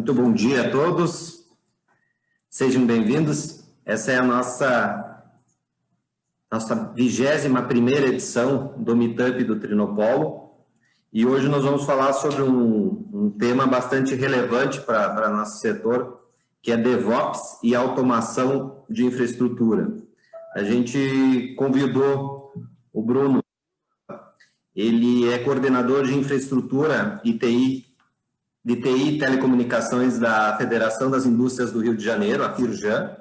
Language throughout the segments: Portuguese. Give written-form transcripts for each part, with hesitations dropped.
Muito bom dia a todos, sejam bem-vindos. Essa é a nossa 21ª edição do Meetup do Trinopolo e hoje nós vamos falar sobre um tema bastante relevante para nosso setor, que é DevOps e automação de infraestrutura. A gente convidou o Bruno, ele é coordenador de infraestrutura de TI e Telecomunicações da Federação das Indústrias do Rio de Janeiro, a Firjan.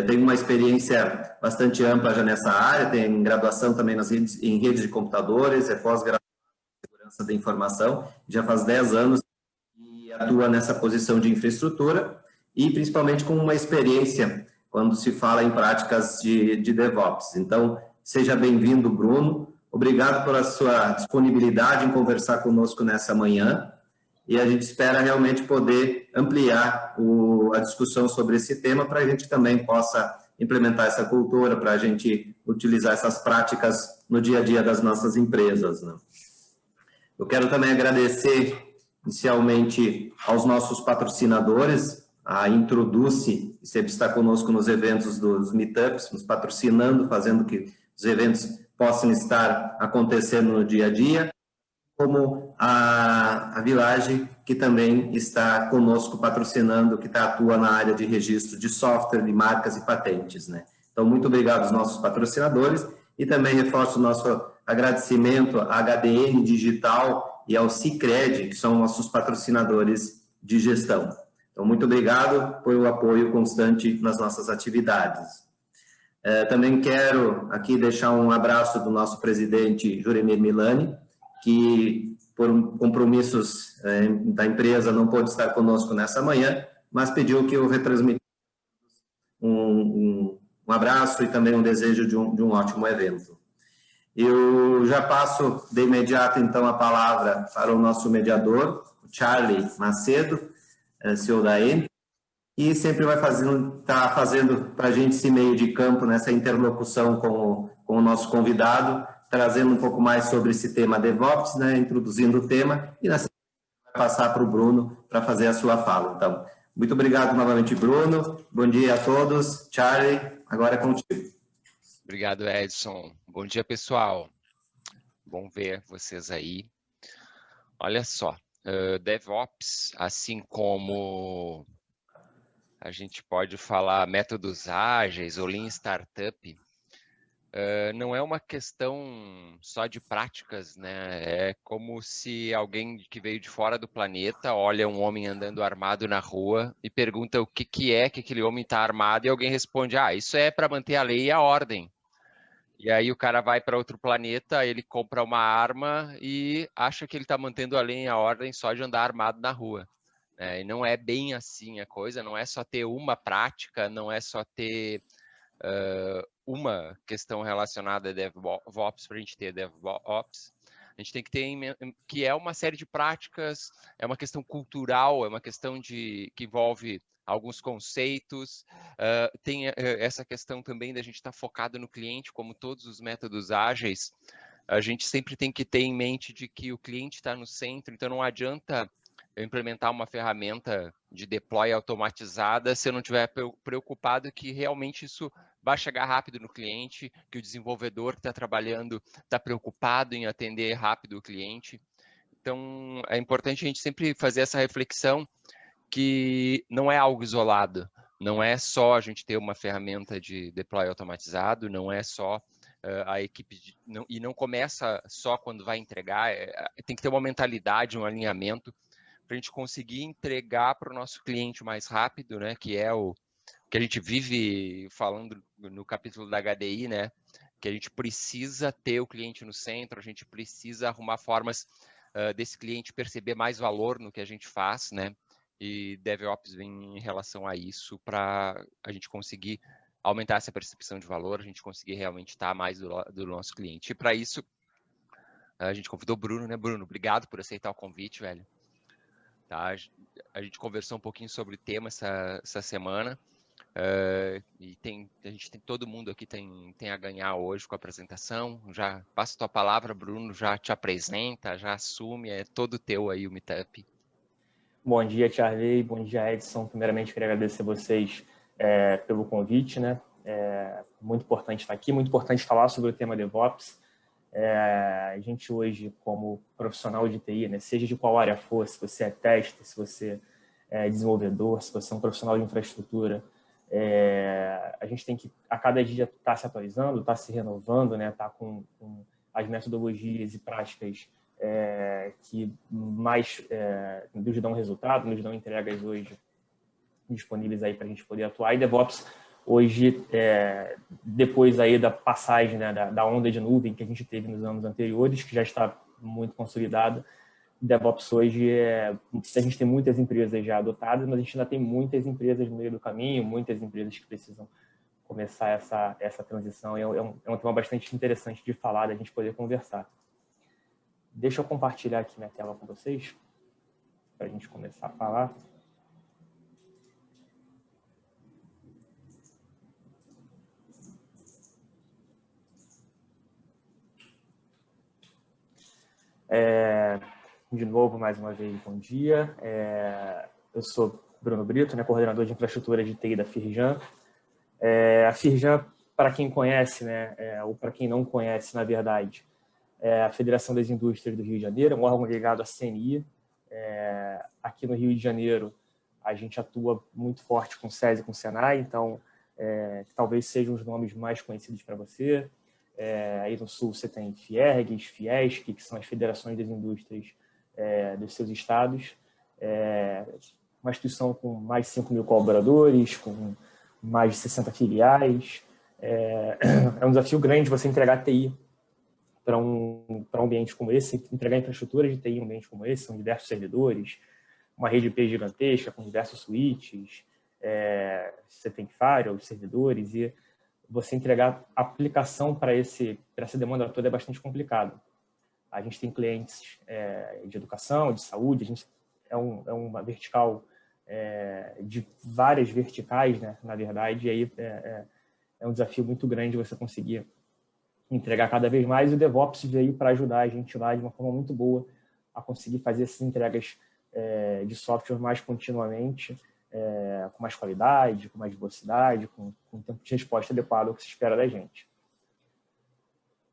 Tem uma experiência bastante ampla já nessa área, tem graduação também em redes de computadores, é pós-graduação em segurança da informação, já faz 10 anos que atua nessa posição de infraestrutura e principalmente com uma experiência quando se fala em práticas de DevOps. Então, seja bem-vindo, Bruno. Obrigado pela sua disponibilidade em conversar conosco nessa manhã. E a gente espera realmente poder ampliar a discussão sobre esse tema para a gente também possa implementar essa cultura, para a gente utilizar essas práticas no dia a dia das nossas empresas, né? Eu quero também agradecer inicialmente aos nossos patrocinadores, a Introduce, que sempre está conosco nos eventos dos Meetups, nos patrocinando, fazendo que os eventos possam estar acontecendo no dia a dia, como a Village, que também está conosco patrocinando, que atua na área de registro de software, de marcas e patentes, né? Então, muito obrigado aos nossos patrocinadores e também reforço o nosso agradecimento à HDN Digital e ao Cicred, que são nossos patrocinadores de gestão. Então, muito obrigado pelo apoio constante nas nossas atividades. Também quero aqui deixar um abraço do nosso presidente, Juremir Milani, que por compromissos da empresa não pôde estar conosco nessa manhã, mas pediu que eu retransmitisse um abraço e também um desejo de um ótimo evento. Eu já passo de imediato, então, a palavra para o nosso mediador, o Charlie Macedo, CEO da Eni, e sempre vai estar fazendo para a gente esse meio de campo nessa interlocução com o nosso convidado, trazendo um pouco mais sobre esse tema DevOps, né, introduzindo o tema, e na sequência vai passar para o Bruno para fazer a sua fala. Então, muito obrigado novamente, Bruno. Bom dia a todos. Charlie, agora é contigo. Obrigado, Edson. Bom dia, pessoal. Bom ver vocês aí. Olha só, DevOps, assim como a gente pode falar métodos ágeis ou Lean Startup, não é uma questão só de práticas, né? É como se alguém que veio de fora do planeta olha um homem andando armado na rua e pergunta o que é que aquele homem está armado e alguém responde, isso é para manter a lei e a ordem. E aí o cara vai para outro planeta, ele compra uma arma e acha que ele está mantendo a lei e a ordem só de andar armado na rua. E não é bem assim a coisa, não é só ter uma prática, não é só ter uma questão relacionada a DevOps para a gente ter DevOps. A gente tem que ter que é uma série de práticas, é uma questão cultural, é uma questão que envolve alguns conceitos, tem essa questão também da gente estar focado no cliente, como todos os métodos ágeis, a gente sempre tem que ter em mente de que o cliente está no centro, então não adianta eu implementar uma ferramenta de deploy automatizada se eu não estiver preocupado que realmente isso vai chegar rápido no cliente, que o desenvolvedor que está trabalhando está preocupado em atender rápido o cliente. Então, é importante a gente sempre fazer essa reflexão que não é algo isolado, não é só a gente ter uma ferramenta de deploy automatizado, não é só a equipe, e não começa só quando vai entregar, tem que ter uma mentalidade, um alinhamento, para a gente conseguir entregar para o nosso cliente mais rápido, né, que é o que a gente vive falando no capítulo da HDI, né, que a gente precisa ter o cliente no centro, a gente precisa arrumar formas desse cliente perceber mais valor no que a gente faz, né, e DevOps vem em relação a isso para a gente conseguir aumentar essa percepção de valor, a gente conseguir realmente estar mais do nosso cliente. E para isso, a gente convidou o Bruno, né, Bruno? Obrigado por aceitar o convite, velho. Tá? A gente conversou um pouquinho sobre o tema essa semana. E a gente tem todo mundo aqui tem a ganhar hoje com a apresentação. Já passo a tua palavra, Bruno, já te apresenta, já assume, é todo teu aí o Meetup. Bom dia, Charlie. Bom dia, Edson. Primeiramente, queria agradecer vocês pelo convite, né? Muito importante estar aqui, muito importante falar sobre o tema DevOps. A gente hoje, como profissional de TI, né, seja de qual área for, se você é tester, se você é desenvolvedor, se você é um profissional de infraestrutura, a gente tem que, a cada dia, estar se atualizando, estar se renovando, né, estar com as metodologias e práticas que mais nos dão resultado, nos dão entregas hoje disponíveis aí para a gente poder atuar. E DevOps hoje, depois aí da passagem, né, da onda de nuvem que a gente teve nos anos anteriores, que já está muito consolidada, DevOps hoje, a gente tem muitas empresas já adotadas, mas a gente ainda tem muitas empresas no meio do caminho, muitas empresas que precisam começar essa transição. É um tema bastante interessante de falar, da gente poder conversar. Deixa eu compartilhar aqui minha tela com vocês, para a gente começar a falar. De novo, mais uma vez, bom dia. Eu sou Bruno Brito, né, coordenador de infraestrutura de TI da Firjan. A Firjan, para quem conhece, né, ou para quem não conhece, na verdade, é a Federação das Indústrias do Rio de Janeiro, um órgão ligado à CNI. Aqui no Rio de Janeiro, a gente atua muito forte com o SESI e com o Senai, então, talvez sejam os nomes mais conhecidos para você. Aí no Sul você tem Fiergs, Fiesc, que são as federações das indústrias dos seus estados. Uma instituição com mais de 5 mil colaboradores, com mais de 60 filiais. É um desafio grande você entregar TI para um ambiente como esse, entregar infraestrutura de TI em um ambiente como esse, são diversos servidores, uma rede IP gigantesca com diversos switches, você tem firewalls, servidores, e você entregar aplicação para essa demanda toda é bastante complicado. A gente tem clientes de educação, de saúde, a gente é uma vertical de várias verticais, né, na verdade, e aí é um desafio muito grande você conseguir entregar cada vez mais, e o DevOps veio para ajudar a gente lá de uma forma muito boa a conseguir fazer essas entregas de software mais continuamente, com mais qualidade, com mais velocidade, com tempo de resposta adequado ao que se espera da gente.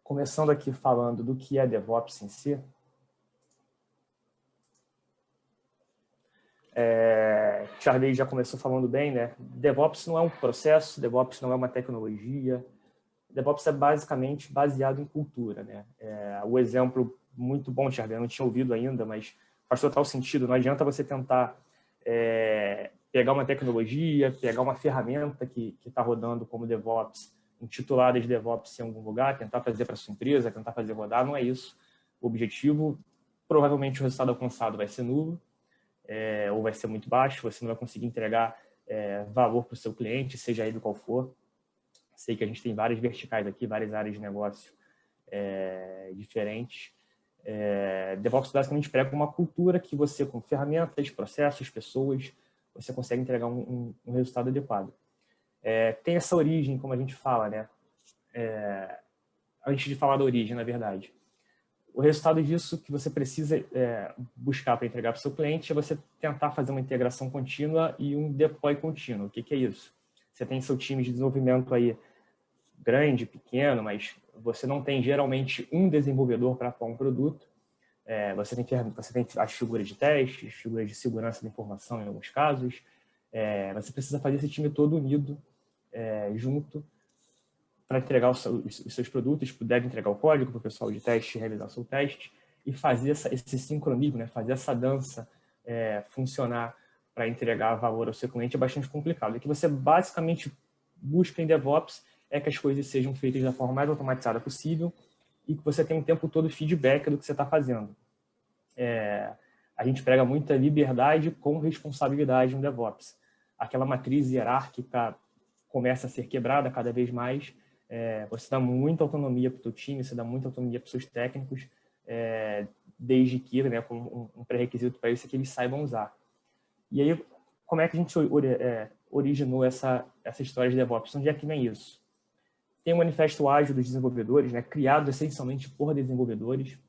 Começando aqui falando do que é DevOps em si, Charlie já começou falando bem, né? DevOps não é um processo, DevOps não é uma tecnologia, DevOps é basicamente baseado em cultura, né? O exemplo muito bom, Charlie, eu não tinha ouvido ainda, mas faz total sentido. Não adianta você tentar pegar uma tecnologia, pegar uma ferramenta que está rodando como DevOps, intitulada de DevOps em algum lugar, tentar fazer para sua empresa, tentar fazer rodar, não é isso. O objetivo, provavelmente o resultado alcançado vai ser nulo, ou vai ser muito baixo, você não vai conseguir entregar valor para o seu cliente, seja ele qual for. Sei que a gente tem várias verticais aqui, várias áreas de negócio diferentes. DevOps basicamente prega uma cultura que você, com ferramentas, processos, pessoas, você consegue entregar um resultado adequado. Tem essa origem, como a gente fala, né? Antes de falar da origem, na verdade. O resultado disso que você precisa buscar para entregar para o seu cliente é você tentar fazer uma integração contínua e um deploy contínuo. O que é isso? Você tem seu time de desenvolvimento aí grande, pequeno, mas você não tem geralmente um desenvolvedor para atuar um produto. Você tem as figuras de teste, figuras de segurança da informação em alguns casos. Você precisa fazer esse time todo unido, junto, para entregar os seus produtos, deve entregar o código para o pessoal de teste realizar o seu teste e fazer esse sincronismo, né? Fazer essa dança funcionar para entregar valor ao seu cliente é bastante complicado. O que você basicamente busca em DevOps é que as coisas sejam feitas da forma mais automatizada possível e que você tenha o tempo todo feedback do que você está fazendo. A gente prega muita liberdade com responsabilidade no DevOps. Aquela matriz hierárquica começa a ser quebrada cada vez mais. Você dá muita autonomia para o seu time, você dá muita autonomia para os seus técnicos, desde que, né, com um pré-requisito para isso é que eles saibam usar. E aí, como é que a gente originou essa história de DevOps? Onde é que vem isso? Tem o Manifesto Ágil dos Desenvolvedores, né, criado essencialmente por desenvolvedores,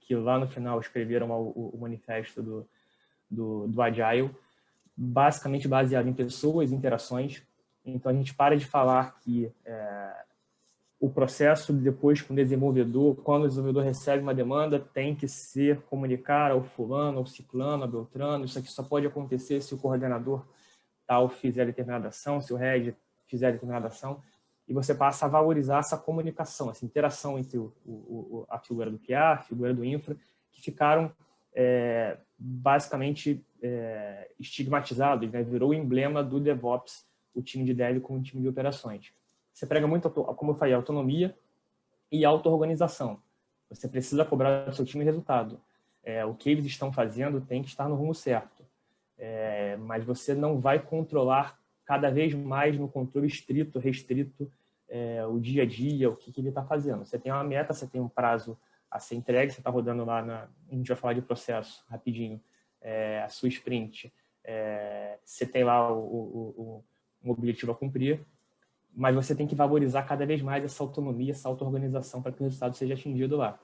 que lá no final escreveram o manifesto do Agile, basicamente baseado em pessoas, interações. Então, a gente para de falar que o processo, depois com o desenvolvedor, quando o desenvolvedor recebe uma demanda, tem que ser comunicar ao fulano, ao ciclano, ao beltrano. Isso aqui só pode acontecer se o coordenador tal fizer determinada ação, se o head fizer determinada ação. E você passa a valorizar essa comunicação, essa interação entre a figura do QA, a figura do infra, que ficaram basicamente estigmatizados, né? Virou o emblema do DevOps, o time de dev com o time de operações. Você prega muito, como eu falei, autonomia e auto-organização. Você precisa cobrar do seu time resultado. O que eles estão fazendo tem que estar no rumo certo. Mas você não vai controlar cada vez mais no controle restrito, o dia a dia, o que ele está fazendo. Você tem uma meta, você tem um prazo a ser entregue, você está rodando lá, a gente vai falar de processo rapidinho, a sua sprint, você tem lá um objetivo a cumprir, mas você tem que valorizar cada vez mais essa autonomia, essa auto-organização para que o resultado seja atingido lá.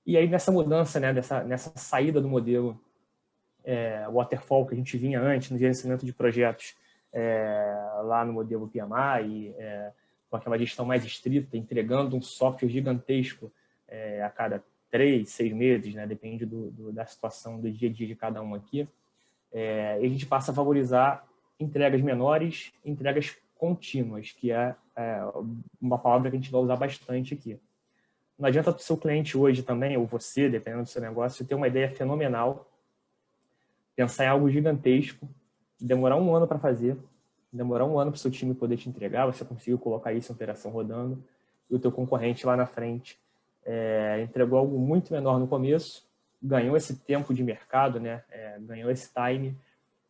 E aí, nessa mudança, né, nessa saída do modelo waterfall que a gente vinha antes, no gerenciamento de projetos, lá no modelo PMI, com aquela gestão mais estrita, entregando um software gigantesco a cada 3, 6 meses, né, depende da situação do dia a dia de cada um aqui, e a gente passa a valorizar entregas menores, entregas contínuas, que é uma palavra que a gente vai usar bastante aqui. Não adianta o seu cliente hoje também, ou você, dependendo do seu negócio, ter uma ideia fenomenal, pensar em algo gigantesco, demorar um ano para fazer, demorar um ano para o seu time poder te entregar, você conseguiu colocar isso em operação rodando, e o teu concorrente lá na frente entregou algo muito menor no começo, ganhou esse tempo de mercado, né? Ganhou esse time,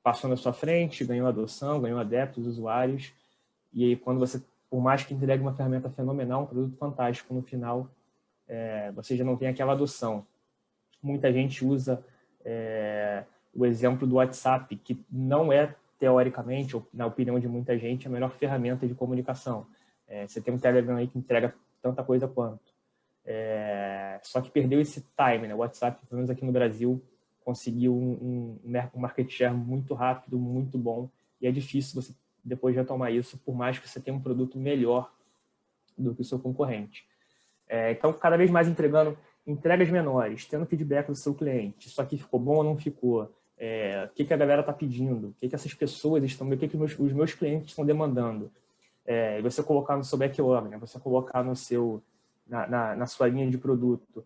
passou na sua frente, ganhou adoção, ganhou adeptos, usuários, e aí quando você, por mais que entregue uma ferramenta fenomenal, um produto fantástico, no final você já não tem aquela adoção. Muita gente usa o exemplo do WhatsApp, que não é, teoricamente, ou na opinião de muita gente, a melhor ferramenta de comunicação. Você tem um Telegram aí que entrega tanta coisa quanto. Só que perdeu esse time, né? O WhatsApp, pelo menos aqui no Brasil, conseguiu um market share muito rápido, muito bom, e é difícil você depois retomar isso, por mais que você tenha um produto melhor do que o seu concorrente. Então, cada vez mais entregando entregas menores, tendo feedback do seu cliente, isso aqui ficou bom ou não ficou, o que a galera está pedindo, o que essas pessoas estão, o que os meus clientes estão demandando. E você colocar no seu backlog, né? Você colocar no seu, na sua linha de produto,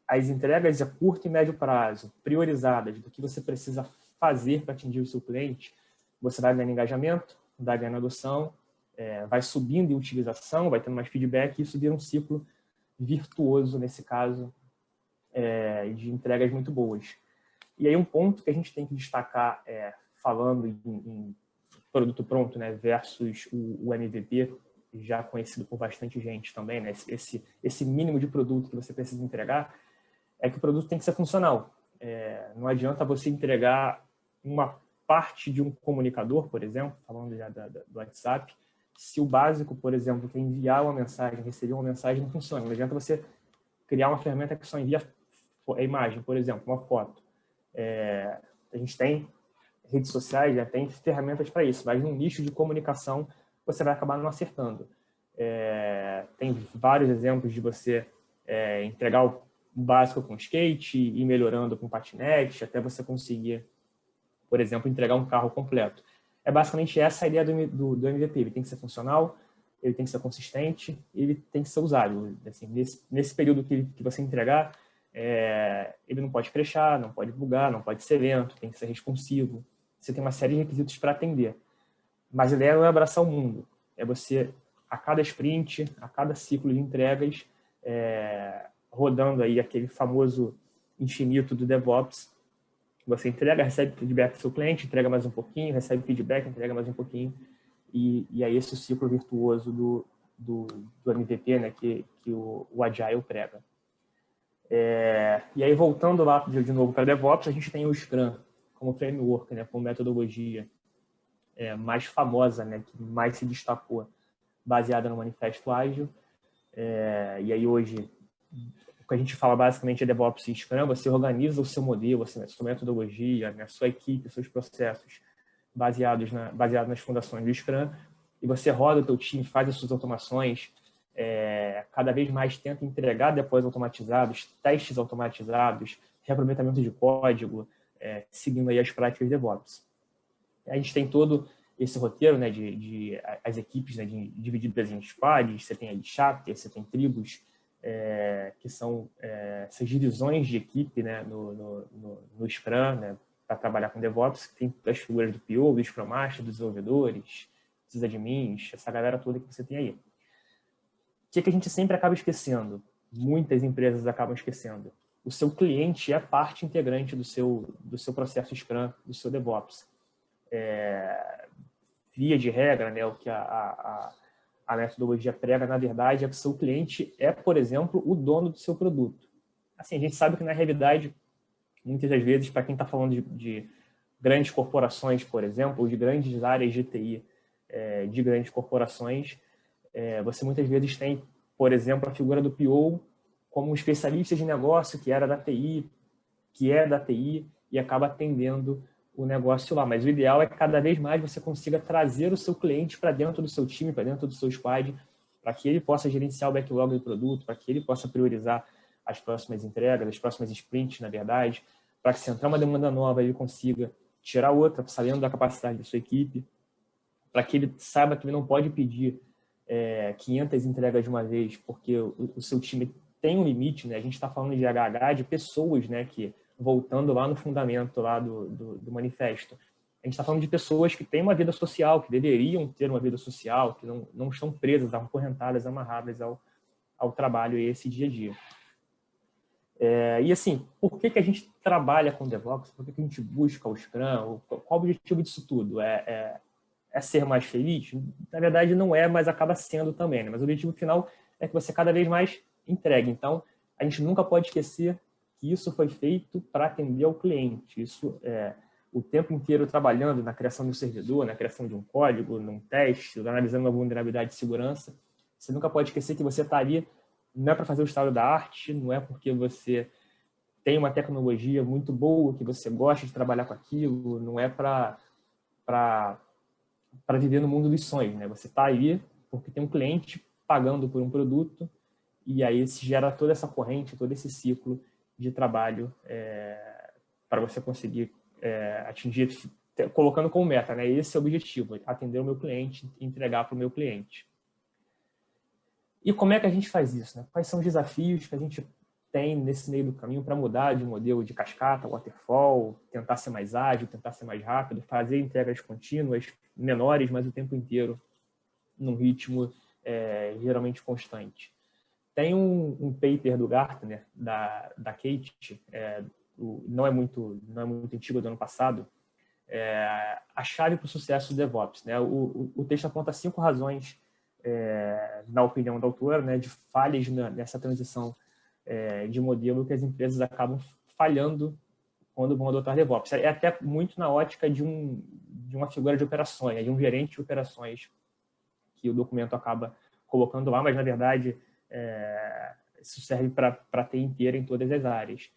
as entregas a curto e médio prazo, priorizadas do que você precisa fazer para atingir o seu cliente, você vai ganhando engajamento, vai ganhando adoção, vai subindo em utilização, vai tendo mais feedback, e isso vira um ciclo virtuoso, nesse caso, de entregas muito boas. E aí um ponto que a gente tem que destacar, falando em produto pronto, né, versus o MVP, já conhecido por bastante gente também, né, esse mínimo de produto que você precisa entregar, é que o produto tem que ser funcional. Não adianta você entregar uma parte de um comunicador, por exemplo, falando já do WhatsApp, se o básico, por exemplo, que é enviar uma mensagem, receber uma mensagem, não funciona. Não adianta você criar uma ferramenta que só envia a imagem, por exemplo, uma foto. A gente tem redes sociais, já tem ferramentas para isso, mas num nicho de comunicação você vai acabar não acertando. Tem vários exemplos de você entregar o básico com skate e ir melhorando com patinete, até você conseguir, por exemplo, entregar um carro completo. Basicamente essa a ideia do MVP. Ele tem que ser funcional, ele tem que ser consistente, ele tem que ser usável. Assim, nesse período que você entregar, ele não pode crashar, não pode bugar, não pode ser lento, tem que ser responsivo. Você tem uma série de requisitos para atender. Mas a ideia não é abraçar o mundo. É você, a cada sprint, a cada ciclo de entregas, rodando aí aquele famoso infinito do DevOps. Você entrega, recebe feedback do seu cliente, entrega mais um pouquinho, recebe feedback, entrega mais um pouquinho. E aí esse é o ciclo virtuoso do MVP, né, que o Agile prega. E aí, voltando lá de novo para DevOps, a gente tem o Scrum como framework, né, como metodologia mais famosa, né, que mais se destacou, baseada no Manifesto Ágil. E aí hoje, que a gente fala basicamente é DevOps e Scrum, você organiza o seu modelo, a sua metodologia, né, a sua equipe, os seus processos baseado nas fundações do Scrum, e você roda o teu time, faz as suas automações, cada vez mais tenta entregar deploys automatizados, testes automatizados, reaproveitamento de código, seguindo aí as práticas DevOps. A gente tem todo esse roteiro, né, as equipes, né, divididas em squads, você tem aí chapters, você tem tribos, que são essas divisões de equipe, né, no Scrum, né, para trabalhar com DevOps, tem as figuras do PO, do Scrum Master, dos desenvolvedores, dos admins, essa galera toda que você tem aí. O que a gente sempre acaba esquecendo? Muitas empresas acabam esquecendo. O seu cliente é parte integrante do seu processo Scrum, do seu DevOps. Via de regra, né, o que a metodologia prega, na verdade, é que o seu cliente é, por exemplo, o dono do seu produto. Assim, a gente sabe que, na realidade, muitas das vezes, para quem está falando de grandes corporações, por exemplo, ou de grandes áreas de TI de grandes corporações, você muitas vezes tem, por exemplo, a figura do PO como um especialista de negócio que era da TI, que é da TI e acaba atendendo o negócio lá. Mas o ideal é que cada vez mais você consiga trazer o seu cliente para dentro do seu time, para dentro do seu squad, para que ele possa gerenciar o backlog do produto, para que ele possa priorizar as próximas entregas, as próximas sprints, na verdade, para que se entrar uma demanda nova, ele consiga tirar outra, sabendo da capacidade da sua equipe, para que ele saiba que ele não pode pedir 500 entregas de uma vez, porque o seu time tem um limite, né? A gente está falando de HH, de pessoas, né, que, voltando lá no fundamento lá do manifesto, a gente está falando de pessoas que têm uma vida social, que deveriam ter uma vida social, que não estão presas, acorrentadas, amarradas ao trabalho e esse dia a dia. E assim, por que a gente trabalha com DevOps? Por que a gente busca o Scrum? Qual o objetivo disso tudo? É ser mais feliz? Na verdade, não é, mas acaba sendo também, né? Mas o objetivo final é que você cada vez mais entregue. Então, a gente nunca pode esquecer que isso foi feito para atender ao cliente. Isso o tempo inteiro trabalhando na criação de um servidor, na criação de um código, num teste, analisando uma vulnerabilidade de segurança. Você nunca pode esquecer que você está ali, não é para fazer o estado da arte, não é porque você tem uma tecnologia muito boa, que você gosta de trabalhar com aquilo, não é para viver no mundo dos sonhos, né? Você está aí porque tem um cliente pagando por um produto e aí se gera toda essa corrente, todo esse ciclo de trabalho para você conseguir atingir, colocando como meta, né? Esse é o objetivo, atender o meu cliente, entregar para o meu cliente. E como é que a gente faz isso, né? Quais são os desafios que a gente tem nesse meio do caminho para mudar de modelo de cascata, waterfall, tentar ser mais ágil, tentar ser mais rápido, fazer entregas contínuas, menores, mas o tempo inteiro num ritmo geralmente constante. Tem um paper do Gartner, da Kate, não é muito antigo, do ano passado, a chave para o sucesso do DevOps. Né? O texto aponta 5 razões, na opinião da autora, né, de falhas nessa transição de modelo que as empresas acabam falhando quando vão adotar DevOps. É até muito na ótica de uma figura de operações, de um gerente de operações que o documento acaba colocando lá, mas, na verdade, isso serve para ter inteira em todas as áreas.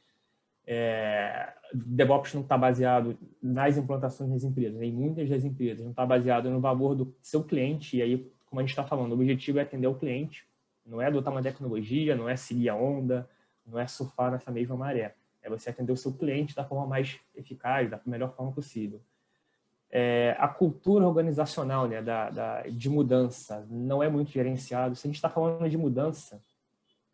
DevOps não está baseado nas implantações das empresas, em muitas das empresas, não está baseado no valor do seu cliente, e aí, como a gente está falando, o objetivo é atender o cliente, não é adotar uma tecnologia, não é seguir a onda, não é surfar nessa mesma maré. É você atender o seu cliente da forma mais eficaz, da melhor forma possível. A cultura organizacional, né, de mudança não é muito gerenciado. Se a gente está falando de mudança,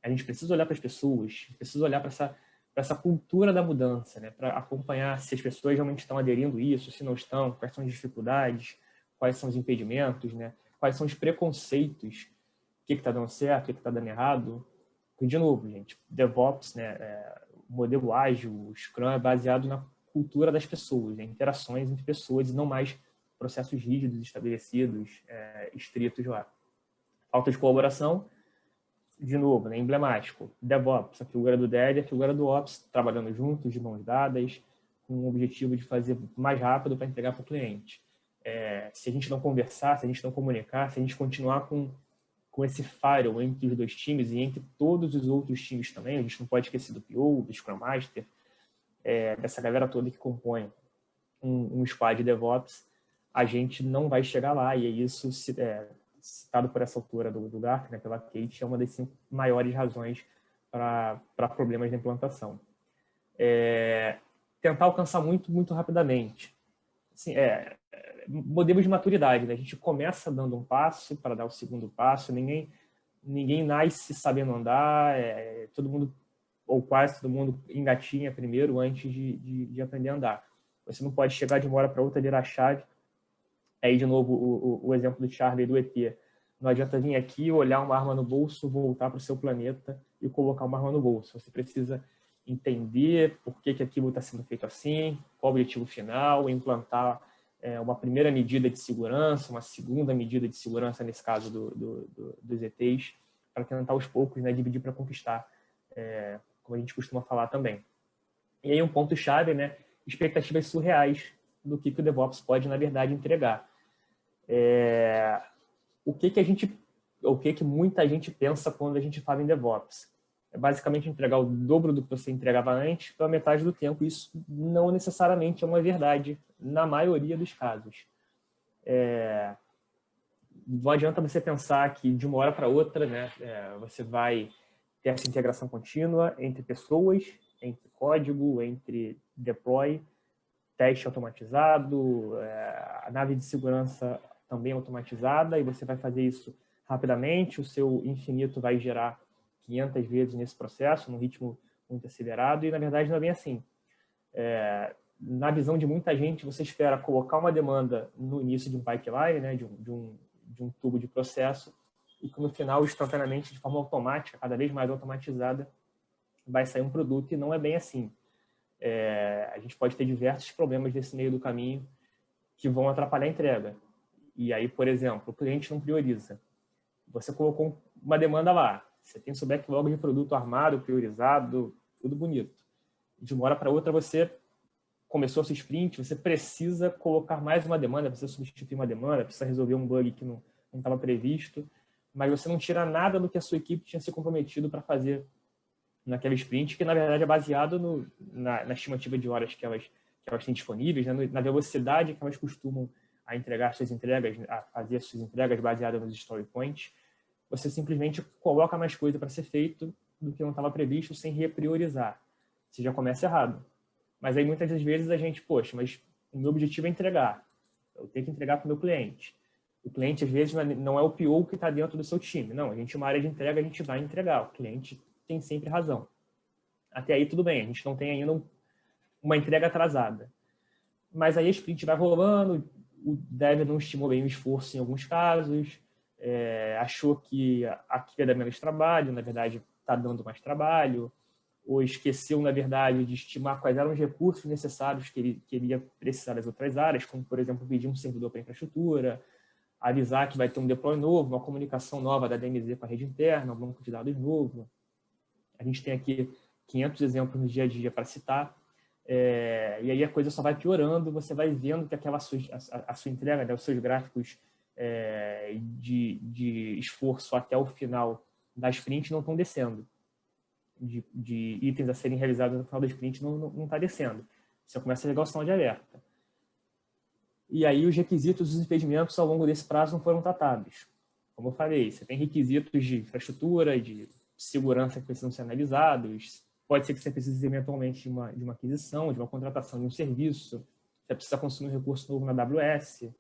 a gente precisa olhar para as pessoas, precisa olhar para essa cultura da mudança, né, para acompanhar se as pessoas realmente estão aderindo a isso, se não estão, quais são as dificuldades, quais são os impedimentos, né, quais são os preconceitos, o que está dando certo, o que está dando errado. E, de novo, gente, DevOps, né, o modelo ágil, o Scrum é baseado na cultura das pessoas, né, interações entre pessoas e não mais processos rígidos, estabelecidos, estritos lá. Falta de colaboração, de novo, né, emblemático. DevOps, a figura do Dev e a figura do Ops, trabalhando juntos, de mãos dadas, com o objetivo de fazer mais rápido para entregar para o cliente. Se a gente não conversar, se a gente não comunicar, se a gente continuar com com esse firewall entre os dois times e entre todos os outros times também, a gente não pode esquecer do PO, do Scrum Master, dessa galera toda que compõe um squad de DevOps, a gente não vai chegar lá, e é isso, citado por essa autora do Gartner, né, pela Kate, é uma das 5 maiores razões para problemas de implantação. Tentar alcançar muito rapidamente. Assim, modelos de maturidade, né? A gente começa dando um passo para dar o segundo passo, ninguém nasce sabendo andar, todo mundo, ou quase todo mundo, engatinha primeiro antes de aprender a andar. Você não pode chegar de uma hora para outra, virar a chave. Aí, de novo, o exemplo do Charlie do ET. Não adianta vir aqui, olhar uma arma no bolso, voltar para o seu planeta e colocar uma arma no bolso. Você precisa entender por que aquilo está sendo feito assim, qual o objetivo final, implantar uma primeira medida de segurança, uma segunda medida de segurança, nesse caso dos ETs, para tentar aos poucos, né, dividir para conquistar, como a gente costuma falar também. E aí um ponto-chave, né, expectativas surreais do que o DevOps pode, na verdade, entregar. O que muita gente pensa quando a gente fala em DevOps? É basicamente entregar o dobro do que você entregava antes pela metade do tempo. Isso não necessariamente é uma verdade na maioria dos casos. Não adianta você pensar que de uma hora para outra, né, você vai ter essa integração contínua entre pessoas, entre código, entre deploy, teste automatizado, a nave de segurança também automatizada, e você vai fazer isso rapidamente, o seu infinito vai gerar 500 vezes nesse processo, num ritmo muito acelerado, e na verdade não é bem assim. Na visão de muita gente, você espera colocar uma demanda no início de um pipeline, né, de um tubo de processo, e que no final, instantaneamente, de forma automática, cada vez mais automatizada, vai sair um produto, e não é bem assim. A gente pode ter diversos problemas nesse meio do caminho que vão atrapalhar a entrega. E aí, por exemplo, o cliente não prioriza. Você colocou uma demanda lá, você tem seu backlog de produto armado, priorizado, tudo bonito. De uma hora para outra, você começou a sua sprint, você precisa colocar mais uma demanda, precisa substituir uma demanda, precisa resolver um bug que não estava previsto, mas você não tira nada do que a sua equipe tinha se comprometido para fazer naquela sprint, que na verdade é baseado na estimativa de horas que elas têm disponíveis, né, na velocidade que elas costumam a entregar suas entregas, a fazer suas entregas baseadas nos story points. Você simplesmente coloca mais coisa para ser feito do que não estava previsto sem repriorizar. Você já começa errado. Mas aí muitas das vezes a gente, poxa, mas o meu objetivo é entregar. Eu tenho que entregar para o meu cliente. O cliente, às vezes, não é o PO que está dentro do seu time. Não, a gente, uma área de entrega, a gente vai entregar. O cliente tem sempre razão. Até aí, tudo bem. A gente não tem ainda uma entrega atrasada. Mas aí a sprint vai rolando, o dev não estimou bem o esforço em alguns casos, achou que aqui ia dar menos trabalho, na verdade está dando mais trabalho, ou esqueceu, na verdade, de estimar quais eram os recursos necessários que ele ia precisar das outras áreas, como, por exemplo, pedir um servidor para infraestrutura, avisar que vai ter um deploy novo, uma comunicação nova da DMZ com a rede interna, um banco de dados novo. A gente tem aqui 500 exemplos no dia a dia para citar. E aí a coisa só vai piorando, você vai vendo que a sua entrega, né, os seus gráficos de esforço até o final da sprint não estão descendo. De itens a serem realizados no final da sprint não está descendo. Você começa a ligar o sinal de alerta. E aí os requisitos dos impedimentos ao longo desse prazo não foram tratados. Como eu falei, você tem requisitos de infraestrutura, de segurança que precisam ser analisados. Pode ser que você precise eventualmente de uma aquisição, de uma contratação de um serviço. Você precisa consumir um recurso novo na AWS.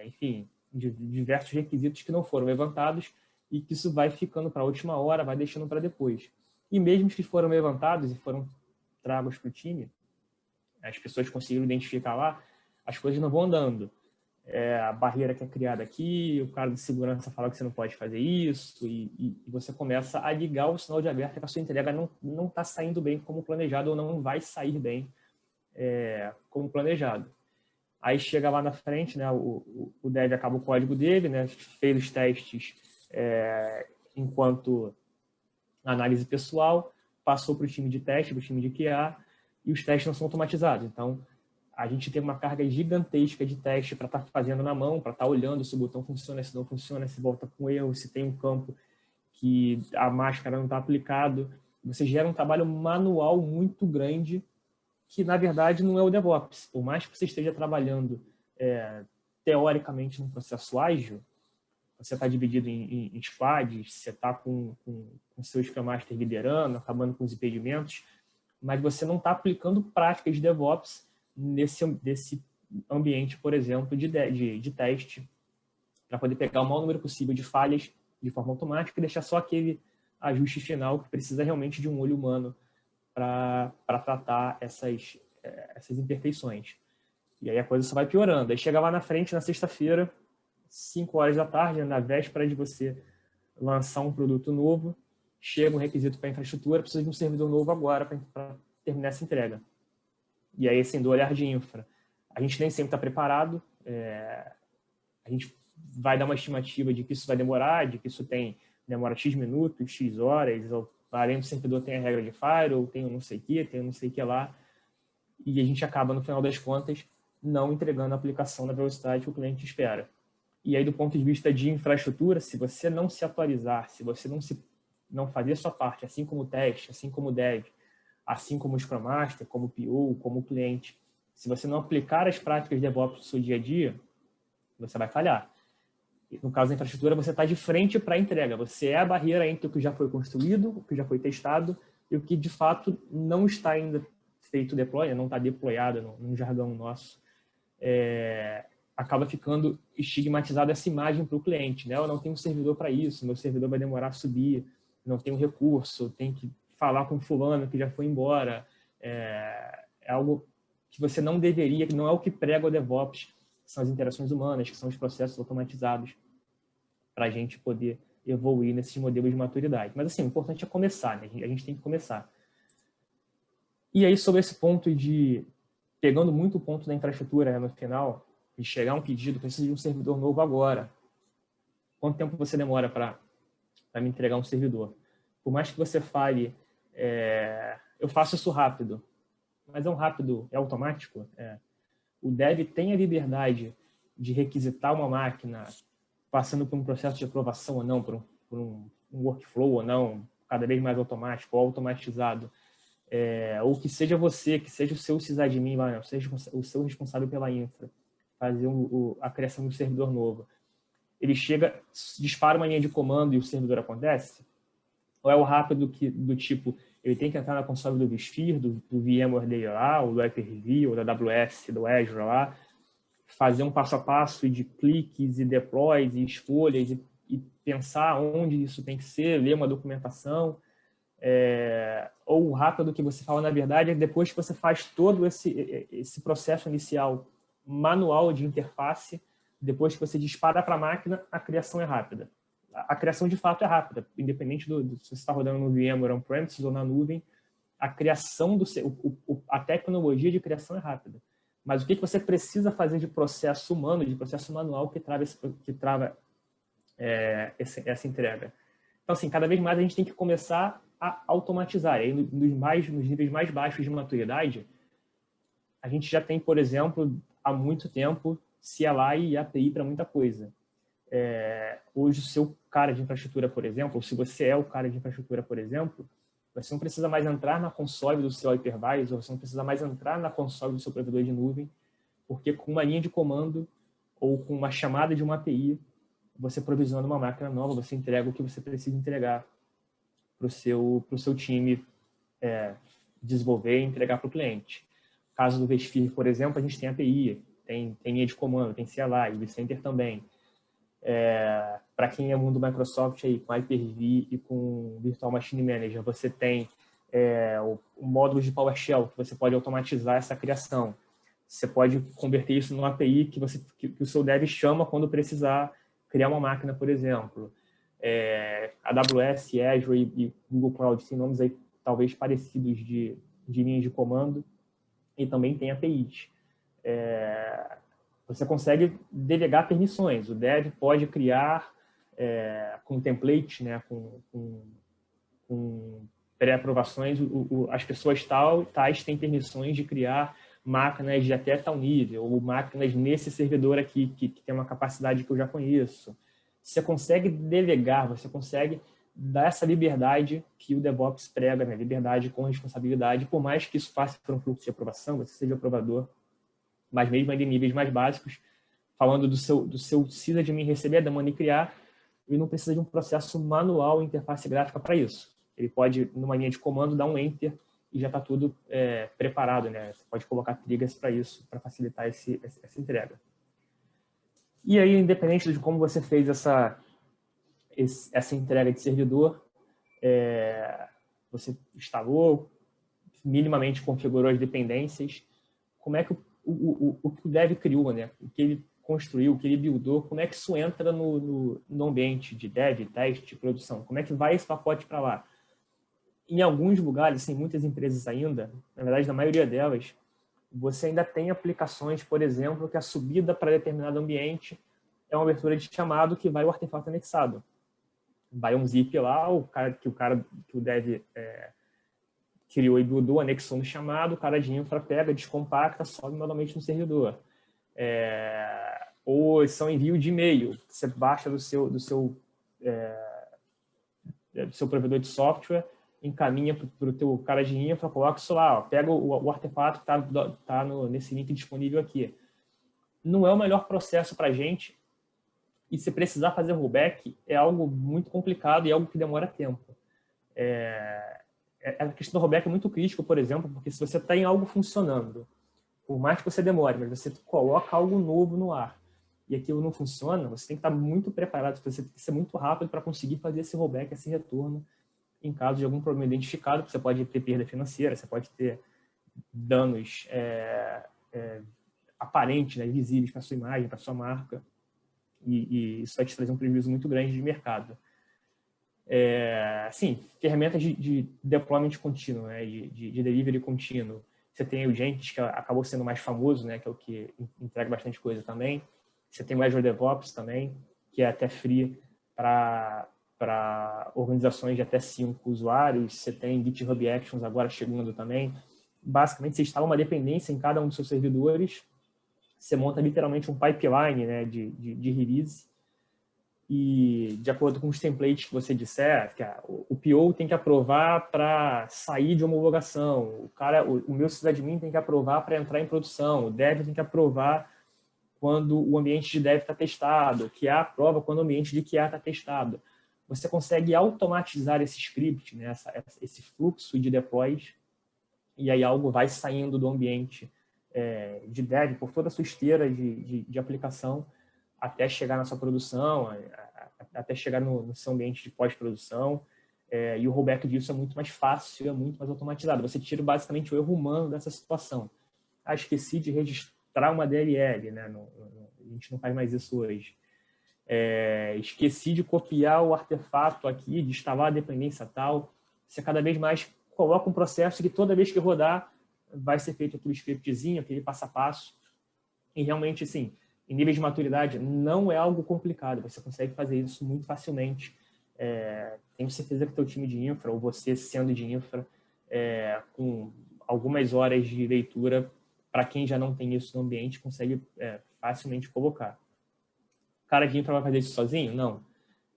Enfim, de diversos requisitos que não foram levantados e que isso vai ficando para a última hora, vai deixando para depois. E mesmo que foram levantados e foram tragos para o time, as pessoas conseguiram identificar lá, as coisas não vão andando. A barreira que é criada aqui, o cara de segurança fala que você não pode fazer isso, e você começa a ligar o sinal de alerta que a sua entrega não está saindo bem como planejado, ou não vai sair bem como planejado. Aí chega lá na frente, né, o dev acaba o código dele, né, fez os testes enquanto análise pessoal, passou para o time de teste, para o time de QA, e os testes não são automatizados. Então, a gente tem uma carga gigantesca de teste para estar fazendo na mão, para estar olhando se o botão funciona, se não funciona, se volta com erro, se tem um campo que a máscara não está aplicado. Você gera um trabalho manual muito grande que, na verdade, não é o DevOps. Por mais que você esteja trabalhando teoricamente num processo ágil, você está dividido em squads, você está com o seu Scrum Master liderando, acabando com os impedimentos, mas você não está aplicando práticas de DevOps nesse ambiente, por exemplo, de teste, para poder pegar o maior número possível de falhas de forma automática e deixar só aquele ajuste final que precisa realmente de um olho humano para tratar essas imperfeições. E aí a coisa só vai piorando. Aí chega lá na frente, na sexta-feira, 5 horas da tarde, na véspera de você lançar um produto novo, chega um requisito para a infraestrutura, precisa de um servidor novo agora para terminar essa entrega. E aí, assim, do olhar de infra, a gente nem sempre está preparado, a gente vai dar uma estimativa de que isso vai demorar, de que isso demora X minutos, X horas, ou além do servidor tem a regra de firewall, tem um não sei o que, tem um não sei o que lá, e a gente acaba, no final das contas, não entregando a aplicação na velocidade que o cliente espera. E aí, do ponto de vista de infraestrutura, se você não se atualizar, se você não fazer a sua parte, assim como o teste, assim como o dev, assim como o Scrum Master, como o PO, como o cliente, se você não aplicar as práticas de DevOps no seu dia a dia, você vai falhar. E no caso da infraestrutura, você está de frente para a entrega. Você é a barreira entre o que já foi construído, o que já foi testado e o que, de fato, não está ainda feito deploy, não está deployado num jargão nosso. Acaba ficando estigmatizada essa imagem para o cliente, né? Eu não tenho um servidor para isso, meu servidor vai demorar a subir, não tenho recurso, tenho que falar com fulano que já foi embora. É algo que você não deveria, que não é o que prega o DevOps, que são as interações humanas, que são os processos automatizados, para a gente poder evoluir nesses modelos de maturidade. Mas, assim, o importante é começar, né? A gente tem que começar. E aí, sobre esse ponto pegando muito o ponto da infraestrutura, né, no final, de chegar um pedido, precisa de um servidor novo agora. Quanto tempo você demora para me entregar um servidor? Por mais que você fale, eu faço isso rápido, mas é automático? O dev tem a liberdade de requisitar uma máquina passando por um processo de aprovação ou não, por um workflow ou não, cada vez mais automático ou automatizado. Ou que seja você, que seja o seu sysadmin, seja o seu responsável pela infra, fazer a criação de um servidor novo. Ele chega, dispara uma linha de comando e o servidor acontece? Ou é o rápido do tipo, ele tem que entrar na console do vSphere, do VMware dele lá, ou do Hyper-V, ou da AWS, do Azure lá, fazer um passo a passo de cliques e deploys e escolhas e pensar onde isso tem que ser, ler uma documentação, ou o rápido que você fala, na verdade, é depois que você faz todo esse processo inicial manual de interface, depois que você dispara para a máquina, a criação é rápida. A criação, de fato, é rápida, independente se você está rodando no VMware on-premises ou na nuvem, a criação a tecnologia de criação é rápida. Mas o que você precisa fazer de processo humano, de processo manual que trava essa entrega? Então, assim, cada vez mais a gente tem que começar a automatizar. E aí, nos níveis mais baixos de maturidade, a gente já tem, por exemplo, há muito tempo, CLI e API para muita coisa. Hoje, o seu cara de infraestrutura, por exemplo, ou se você é o cara de infraestrutura, por exemplo, você não precisa mais entrar na console do seu hypervisor, você não precisa mais entrar na console do seu provedor de nuvem, porque com uma linha de comando ou com uma chamada de uma API, você provisiona uma máquina nova, você entrega o que você precisa entregar para o seu time desenvolver e entregar para o cliente. No caso do vSphere, por exemplo, a gente tem API, tem linha de comando, tem CLI, o vCenter também. Para quem é mundo Microsoft, aí, com Hyper-V e com Virtual Machine Manager, você tem o módulo de PowerShell, que você pode automatizar essa criação. Você pode converter isso numa API que o seu dev chama quando precisar criar uma máquina, por exemplo. AWS, Azure e Google Cloud têm nomes aí, talvez parecidos de linhas de comando, e também tem APIs. Você consegue delegar permissões. O dev pode criar com template, né, com pré-aprovações, as pessoas tais têm permissões de criar máquinas de até tal nível, ou máquinas nesse servidor aqui que tem uma capacidade que eu já conheço. Você consegue delegar, você consegue dar essa liberdade que o DevOps prega, né? Liberdade com responsabilidade, por mais que isso passe por um fluxo de aprovação, você seja aprovador, mas mesmo em níveis mais básicos, falando do seu sysadmin receber a demanda e criar, ele não precisa de um processo manual interface gráfica para isso. Ele pode, numa linha de comando, dar um Enter e já está tudo preparado, né? Você pode colocar triggers para isso, para facilitar essa entrega. E aí, independente de como você fez essa entrega de servidor, você instalou, minimamente configurou as dependências, como é que o que o dev criou, né? O que ele construiu, o que ele buildou, como é que isso entra no ambiente de dev, teste, produção? Como é que vai esse pacote para lá? Em alguns lugares, em muitas empresas ainda, na verdade, na maioria delas, você ainda tem aplicações, por exemplo, que a subida para determinado ambiente é uma abertura de chamado que vai o artefato anexado. Vai um zip lá, que o dev criou e buildou, anexou no chamado, o cara de infra pega, descompacta, sobe manualmente no servidor. Ou são envio de e-mail, você baixa do seu provedor de software, encaminha para o teu cara de infra, coloca isso lá, ó, pega o artefato que está nesse link disponível aqui. Não é o melhor processo para a gente, e se precisar fazer rollback, é algo muito complicado e é algo que demora tempo. A questão do rollback é muito crítico, por exemplo, porque se você está em algo funcionando, por mais que você demore, mas você coloca algo novo no ar e aquilo não funciona, você tem que estar muito preparado, você tem que ser muito rápido para conseguir fazer esse rollback, esse retorno, em caso de algum problema identificado, porque você pode ter perda financeira, você pode ter danos aparentes, né, visíveis para a sua imagem, para a sua marca, e isso vai te trazer um prejuízo muito grande de mercado. Sim, ferramentas de deployment contínuo, né, de delivery contínuo. Você tem o Jenkins, que acabou sendo mais famoso, né, que é o que entrega bastante coisa também. Você tem o Azure DevOps também, que é até free para organizações de até 5 usuários. Você tem GitHub Actions agora chegando também. Basicamente, você instala uma dependência em cada um dos seus servidores, você monta literalmente um pipeline, né, de release, e de acordo com os templates que você disser, que o PO tem que aprovar para sair de homologação, o meu sysadmin tem que aprovar para entrar em produção, o dev tem que aprovar quando o ambiente de dev está testado, que QA aprova quando o ambiente de QA está testado. Você consegue automatizar esse script, né, esse fluxo de deploys, e aí algo vai saindo do ambiente de dev por toda a sua esteira de aplicação até chegar na sua produção, até chegar no seu ambiente de pós-produção, e o rollback disso é muito mais fácil, é muito mais automatizado. Você tira basicamente o erro humano dessa situação. Esqueci de registrar uma DLL, né? A gente não faz mais isso hoje. Esqueci de copiar o artefato aqui, de instalar a dependência tal. Você cada vez mais coloca um processo que toda vez que rodar vai ser feito aquele scriptzinho, aquele passo a passo. E realmente, assim, em nível de maturidade, não é algo complicado. Você consegue fazer isso muito facilmente. Tenho certeza que o teu time de infra, ou você sendo de infra, com algumas horas de leitura, para quem já não tem isso no ambiente, consegue facilmente colocar. O cara de infra vai fazer isso sozinho? Não.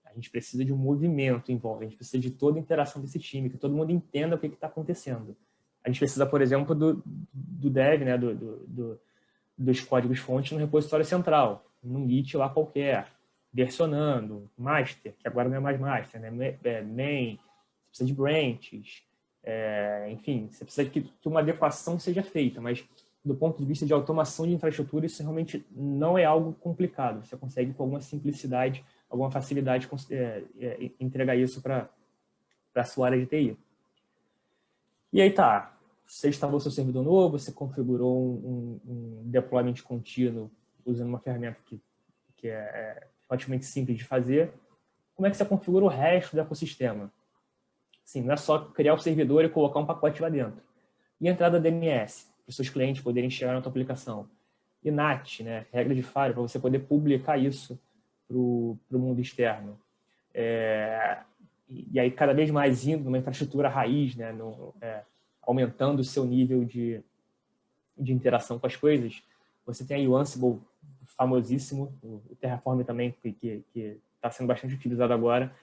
A gente precisa de um movimento em volta, a gente precisa de toda a interação desse time, que todo mundo entenda o que está acontecendo. A gente precisa, por exemplo, do dev, né, dos códigos-fontes no repositório central, num Git lá qualquer, versionando, master, que agora não é mais master, né, main, você precisa de branches, enfim, você precisa que uma adequação seja feita, mas do ponto de vista de automação de infraestrutura, isso realmente não é algo complicado, você consegue com alguma simplicidade, alguma facilidade entregar isso para a sua área de TI. E aí tá, você instalou seu servidor novo, você configurou um deployment contínuo usando uma ferramenta que é relativamente simples de fazer. Como é que você configura o resto do ecossistema? Assim, não é só criar o servidor e colocar um pacote lá dentro. E a entrada DNS, para os seus clientes poderem chegar na tua aplicação. E NAT, né, regra de firewall, para você poder publicar isso para o mundo externo. E aí, cada vez mais indo numa infraestrutura raiz, né, aumentando o seu nível de de interação com as coisas. Você tem aí o Ansible, famosíssimo, o Terraform também, que está sendo bastante utilizado agora,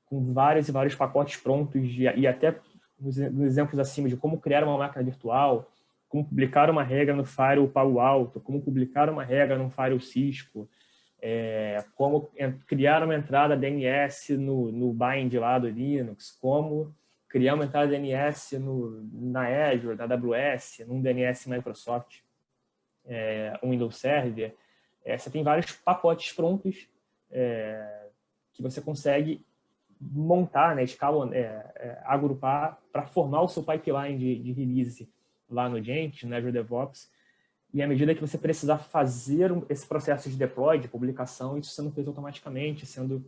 com vários e vários pacotes prontos, e até nos exemplos acima de como criar uma máquina virtual, como publicar uma regra no Firewall Palo Alto, como publicar uma regra no Firewall Cisco, como criar uma entrada DNS no bind lá do Linux, como criar uma entrada DNS na Azure, na AWS, num DNS Microsoft, um Windows Server. Você tem vários pacotes prontos que você consegue montar, né, agrupar para formar o seu pipeline de release lá no Jenkins, no Azure DevOps. E à medida que você precisar fazer esse processo de deploy, de publicação, isso sendo feito automaticamente, sendo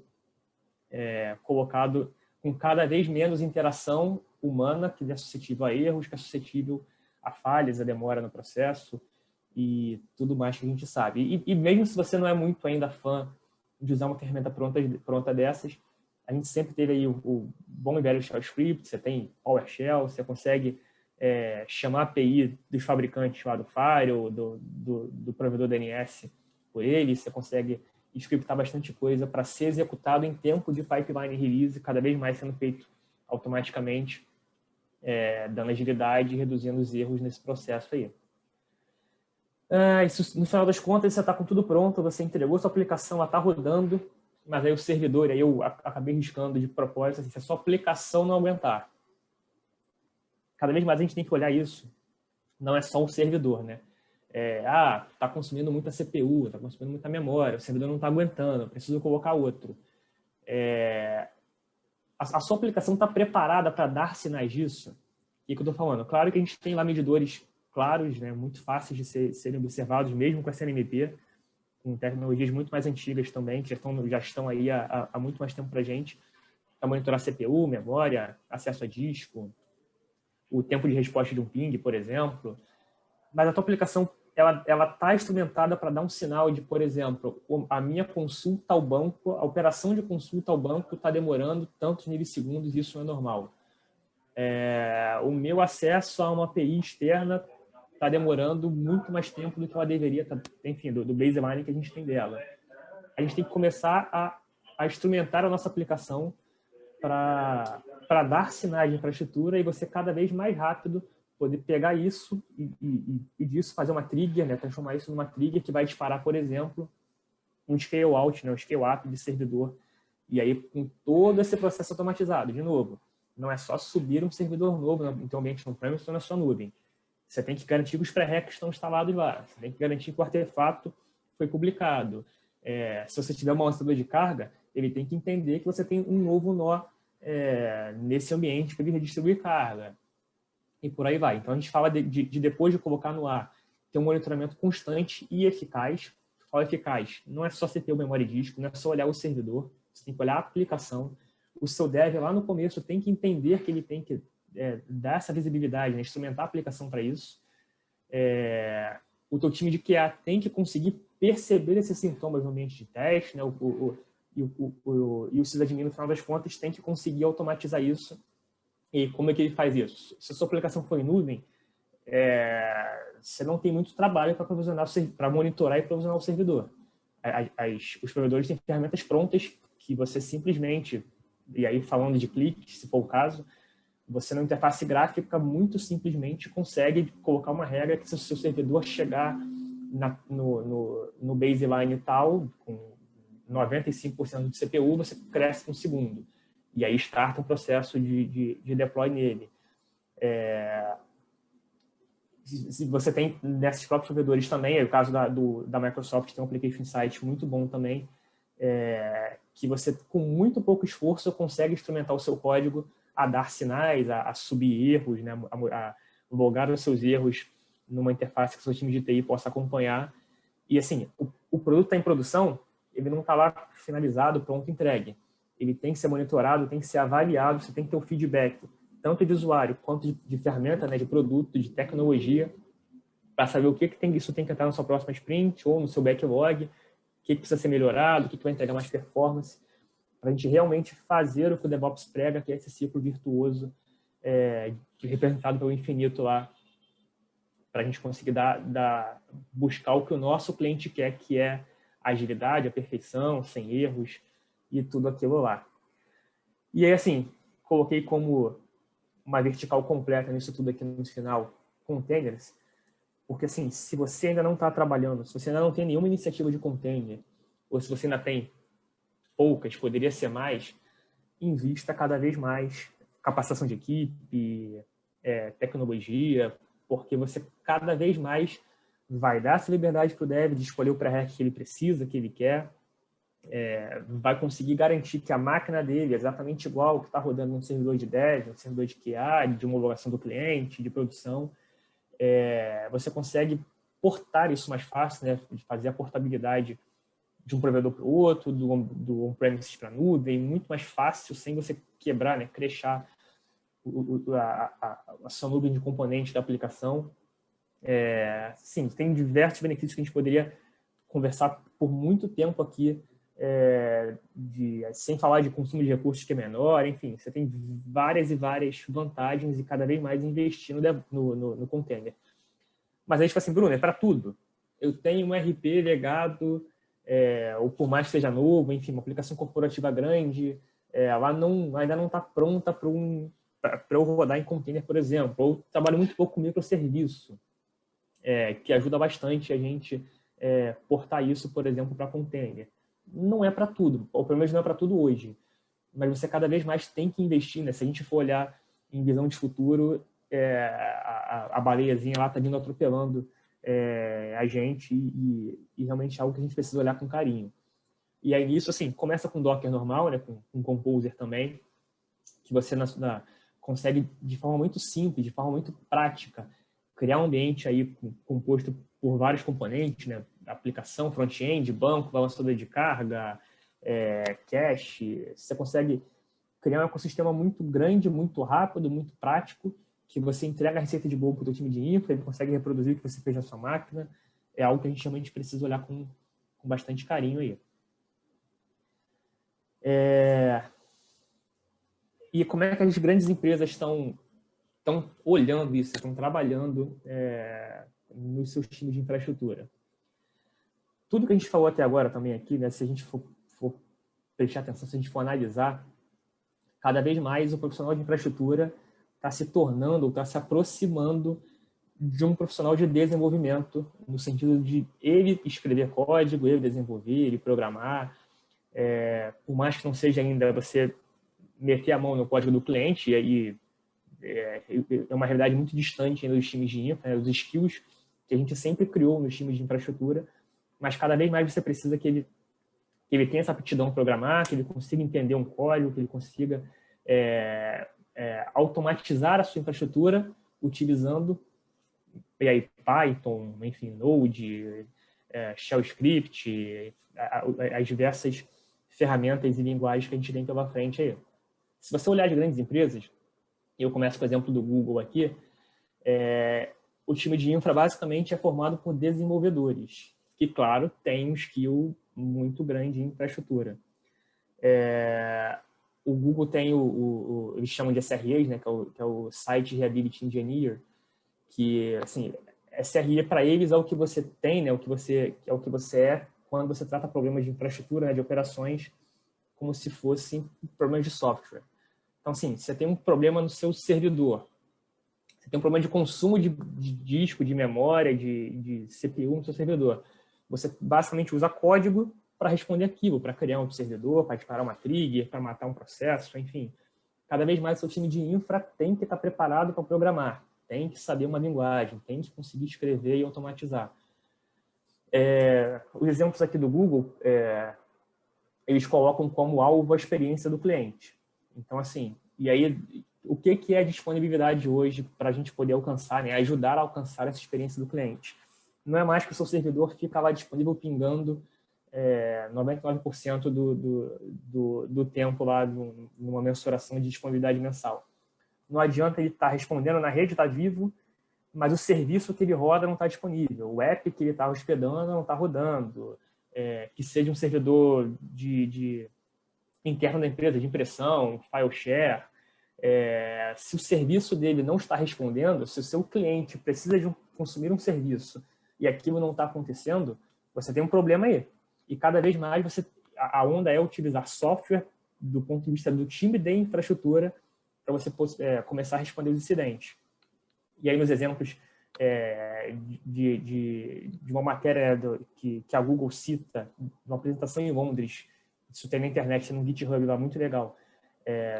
colocado com cada vez menos interação humana, que é suscetível a erros, que é suscetível a falhas, a demora no processo e tudo mais que a gente sabe. E mesmo se você não é muito ainda fã de usar uma ferramenta pronta dessas, a gente sempre teve aí o bom e velho Shell Script, você tem PowerShell, você consegue chamar a API dos fabricantes lá do Firewall, do provedor DNS por ele, você consegue scriptar bastante coisa para ser executado em tempo de pipeline release, cada vez mais sendo feito automaticamente, dando agilidade e reduzindo os erros nesse processo aí. Isso, no final das contas, você está com tudo pronto, você entregou sua aplicação, ela está rodando, mas aí o servidor, aí eu acabei riscando de propósito, assim, se a sua aplicação não aguentar. Cada vez mais a gente tem que olhar isso, não é só o servidor, né? Está consumindo muita CPU, está consumindo muita memória, o servidor não está aguentando, preciso colocar outro. A sua aplicação está preparada para dar sinais disso? O que eu estou falando? Claro que a gente tem lá medidores claros, né, muito fáceis de serem observados, mesmo com a SNMP, com tecnologias muito mais antigas também, que já estão aí há muito mais tempo para a gente, para monitorar CPU, memória, acesso a disco, o tempo de resposta de um ping, por exemplo. Mas a tua aplicação ela está instrumentada para dar um sinal de, por exemplo, a minha consulta ao banco, a operação de consulta ao banco está demorando tantos milissegundos, isso não é normal. O meu acesso a uma API externa está demorando muito mais tempo do que ela deveria, enfim, do baseline que a gente tem dela. A gente tem que começar a instrumentar a nossa aplicação para dar sinais de infraestrutura e você cada vez mais rápido poder pegar isso e disso fazer uma trigger, né, transformar isso numa trigger que vai disparar, por exemplo, um scale-out, né, um scale-up de servidor. E aí, com todo esse processo automatizado, de novo, não é só subir um servidor novo no teu ambiente on-premise ou na sua nuvem. Você tem que garantir que os pré-recs estão instalados lá. Você tem que garantir que o artefato foi publicado. Se você tiver um lançador de carga, ele tem que entender que você tem um novo nó nesse ambiente para ele redistribuir carga. E por aí vai. Então, a gente fala de depois de colocar no ar, ter um monitoramento constante e eficaz. Qual eficaz? Não é só você ter o memória disco, não é só olhar o servidor, você tem que olhar a aplicação. O seu dev lá no começo tem que entender que ele tem que dar essa visibilidade, né? Instrumentar a aplicação para isso. O teu time de QA tem que conseguir perceber esses sintomas no ambiente de teste, né? E o sysadmin, no final das contas, tem que conseguir automatizar isso. E como é que ele faz isso? Se a sua aplicação for em nuvem, você não tem muito trabalho para monitorar e provisionar o servidor. Os provedores têm ferramentas prontas que você simplesmente, e aí falando de cliques, se for o caso, você na interface gráfica muito simplesmente consegue colocar uma regra que se o seu servidor chegar no baseline tal, com 95% de CPU, você cresce um segundo. E aí starta um processo de deploy nele. Se você tem nesses próprios provedores também, é o caso da Microsoft, tem um Application Insight muito bom também, que você, com muito pouco esforço, consegue instrumentar o seu código a dar sinais, a subir erros, né, a logar os seus erros numa interface que o seu time de TI possa acompanhar. E assim, o produto está em produção, ele não está lá finalizado, pronto, entregue. Ele tem que ser monitorado, tem que ser avaliado, você tem que ter o feedback, tanto de usuário quanto de ferramenta, né, de produto, de tecnologia, para saber o que isso tem que entrar na sua próxima sprint ou no seu backlog, o que precisa ser melhorado, o que vai entregar mais performance, para a gente realmente fazer o que o DevOps prega, que é esse ciclo virtuoso, representado pelo infinito lá para a gente conseguir buscar o que o nosso cliente quer, que é a agilidade, a perfeição, sem erros e tudo aquilo lá. E aí, assim, coloquei como uma vertical completa nisso tudo aqui no final, containers, porque, assim, se você ainda não está trabalhando, se você ainda não tem nenhuma iniciativa de container, ou se você ainda tem poucas, poderia ser mais, invista cada vez mais capacitação de equipe, tecnologia, porque você cada vez mais vai dar essa liberdade para o dev de escolher o pré-req que ele precisa, que ele quer, vai conseguir garantir que a máquina dele é exatamente igual ao que está rodando num servidor de dev, num servidor de QA, de homologação do cliente, de produção. Você consegue portar isso mais fácil, né? De fazer a portabilidade de um provedor para o outro, do on-premises para a nuvem, muito mais fácil, sem você quebrar, né? Crashar a sua nuvem de componentes da aplicação. Sim, tem diversos benefícios que a gente poderia conversar por muito tempo aqui, sem falar de consumo de recursos que é menor, enfim, você tem várias e várias vantagens e cada vez mais investir no container. Mas aí, tipo assim, Bruno, é para tudo. Eu tenho um RP legado, ou por mais que seja novo, enfim, uma aplicação corporativa grande, ela ainda não está pronta para eu rodar em container, por exemplo. Eu trabalho muito pouco com microserviço, que ajuda bastante a gente portar isso, por exemplo, para container. Não é para tudo, ou pelo menos não é para tudo hoje, mas você cada vez mais tem que investir, né? Se a gente for olhar em visão de futuro, a baleiazinha lá está vindo atropelando a gente e realmente é algo que a gente precisa olhar com carinho. E aí nisso, assim, começa com Docker normal, né? Com Composer também, que você consegue de forma muito simples, de forma muito prática, criar um ambiente aí composto por vários componentes, né? Aplicação, front-end, banco, balanceador de carga, cache. Você consegue criar um ecossistema muito grande, muito rápido, muito prático, que você entrega a receita de bolo para o teu time de infra, ele consegue reproduzir o que você fez na sua máquina. É algo que a gente realmente precisa olhar com bastante carinho aí. E como é que as grandes empresas estão olhando isso, estão trabalhando nos seus times de infraestrutura? Tudo que a gente falou até agora também aqui, né, se a gente for prestar atenção, se a gente for analisar, cada vez mais o profissional de infraestrutura está se tornando, está se aproximando de um profissional de desenvolvimento, no sentido de ele escrever código, ele desenvolver, ele programar, por mais que não seja ainda você meter a mão no código do cliente, e é uma realidade muito distante ainda dos times de infra, os skills que a gente sempre criou nos times de infraestrutura, mas cada vez mais você precisa que ele tenha essa aptidão a programar, que ele consiga entender um código, que ele consiga automatizar a sua infraestrutura utilizando e aí, Python, enfim, Node, Shell Script, as diversas ferramentas e linguagens que a gente tem pela frente aí. Se você olhar as grandes empresas, e eu começo com o exemplo do Google aqui, o time de infra basicamente é formado por desenvolvedores, que, claro, tem um skill muito grande em infraestrutura. O Google tem eles chamam de SREs, né, que é o Site Reliability Engineer, que, assim, SRE para eles é o que você tem, né, é o que você é quando você trata problemas de infraestrutura, né, de operações, como se fossem problemas de software. Então, assim, você tem um problema no seu servidor, você tem um problema de consumo de disco, de memória, de CPU no seu servidor. Você basicamente usa código para responder aquilo, para criar um servidor, para disparar uma trigger, para matar um processo, enfim. Cada vez mais o seu time de infra tem que estar preparado para programar, tem que saber uma linguagem, tem que conseguir escrever e automatizar. Os exemplos aqui do Google, eles colocam como alvo a experiência do cliente. Então, assim, e aí, o que é a disponibilidade hoje para a gente poder alcançar, né, ajudar a alcançar essa experiência do cliente? Não é mais que o seu servidor fica lá disponível pingando 99% do tempo lá numa mensuração de disponibilidade mensal. Não adianta ele estar respondendo na rede, está vivo, mas o serviço que ele roda não está disponível. O app que ele está hospedando não está rodando. Que seja um servidor interno da empresa, de impressão, file share, se o serviço dele não está respondendo, se o seu cliente precisa consumir um serviço e aquilo não está acontecendo, você tem um problema aí. E cada vez mais a onda é utilizar software do ponto de vista do time de infraestrutura para você começar a responder os incidentes. E aí, nos exemplos de uma matéria que a Google cita, uma apresentação em Londres, isso tem na internet, tem no GitHub lá, muito legal,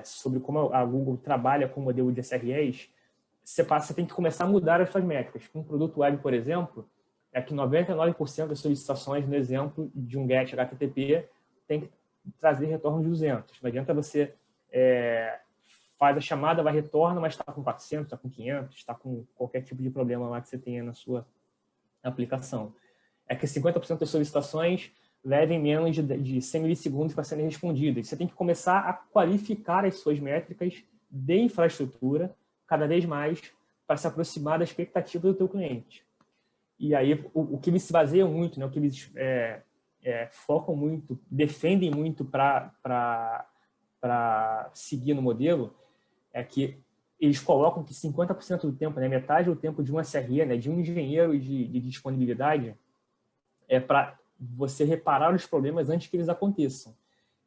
sobre como a Google trabalha com o modelo de SREs, você tem que começar a mudar as suas métricas. Com um produto web, por exemplo, é que 99% das solicitações, no exemplo de um GET HTTP, tem que trazer retorno de 200. Não adianta você faz a chamada, vai retorna, mas está com 400, está com 500, está com qualquer tipo de problema lá que você tenha na sua aplicação. É que 50% das solicitações levem menos de 100 milissegundos para serem respondidas. Você tem que começar a qualificar as suas métricas de infraestrutura cada vez mais para se aproximar da expectativa do teu cliente. E aí, o que eles se baseiam muito, né, o que eles focam muito, defendem muito para seguir no modelo, é que eles colocam que 50% do tempo, né, metade do tempo de um SRE, né, de um engenheiro de disponibilidade, é para você reparar os problemas antes que eles aconteçam.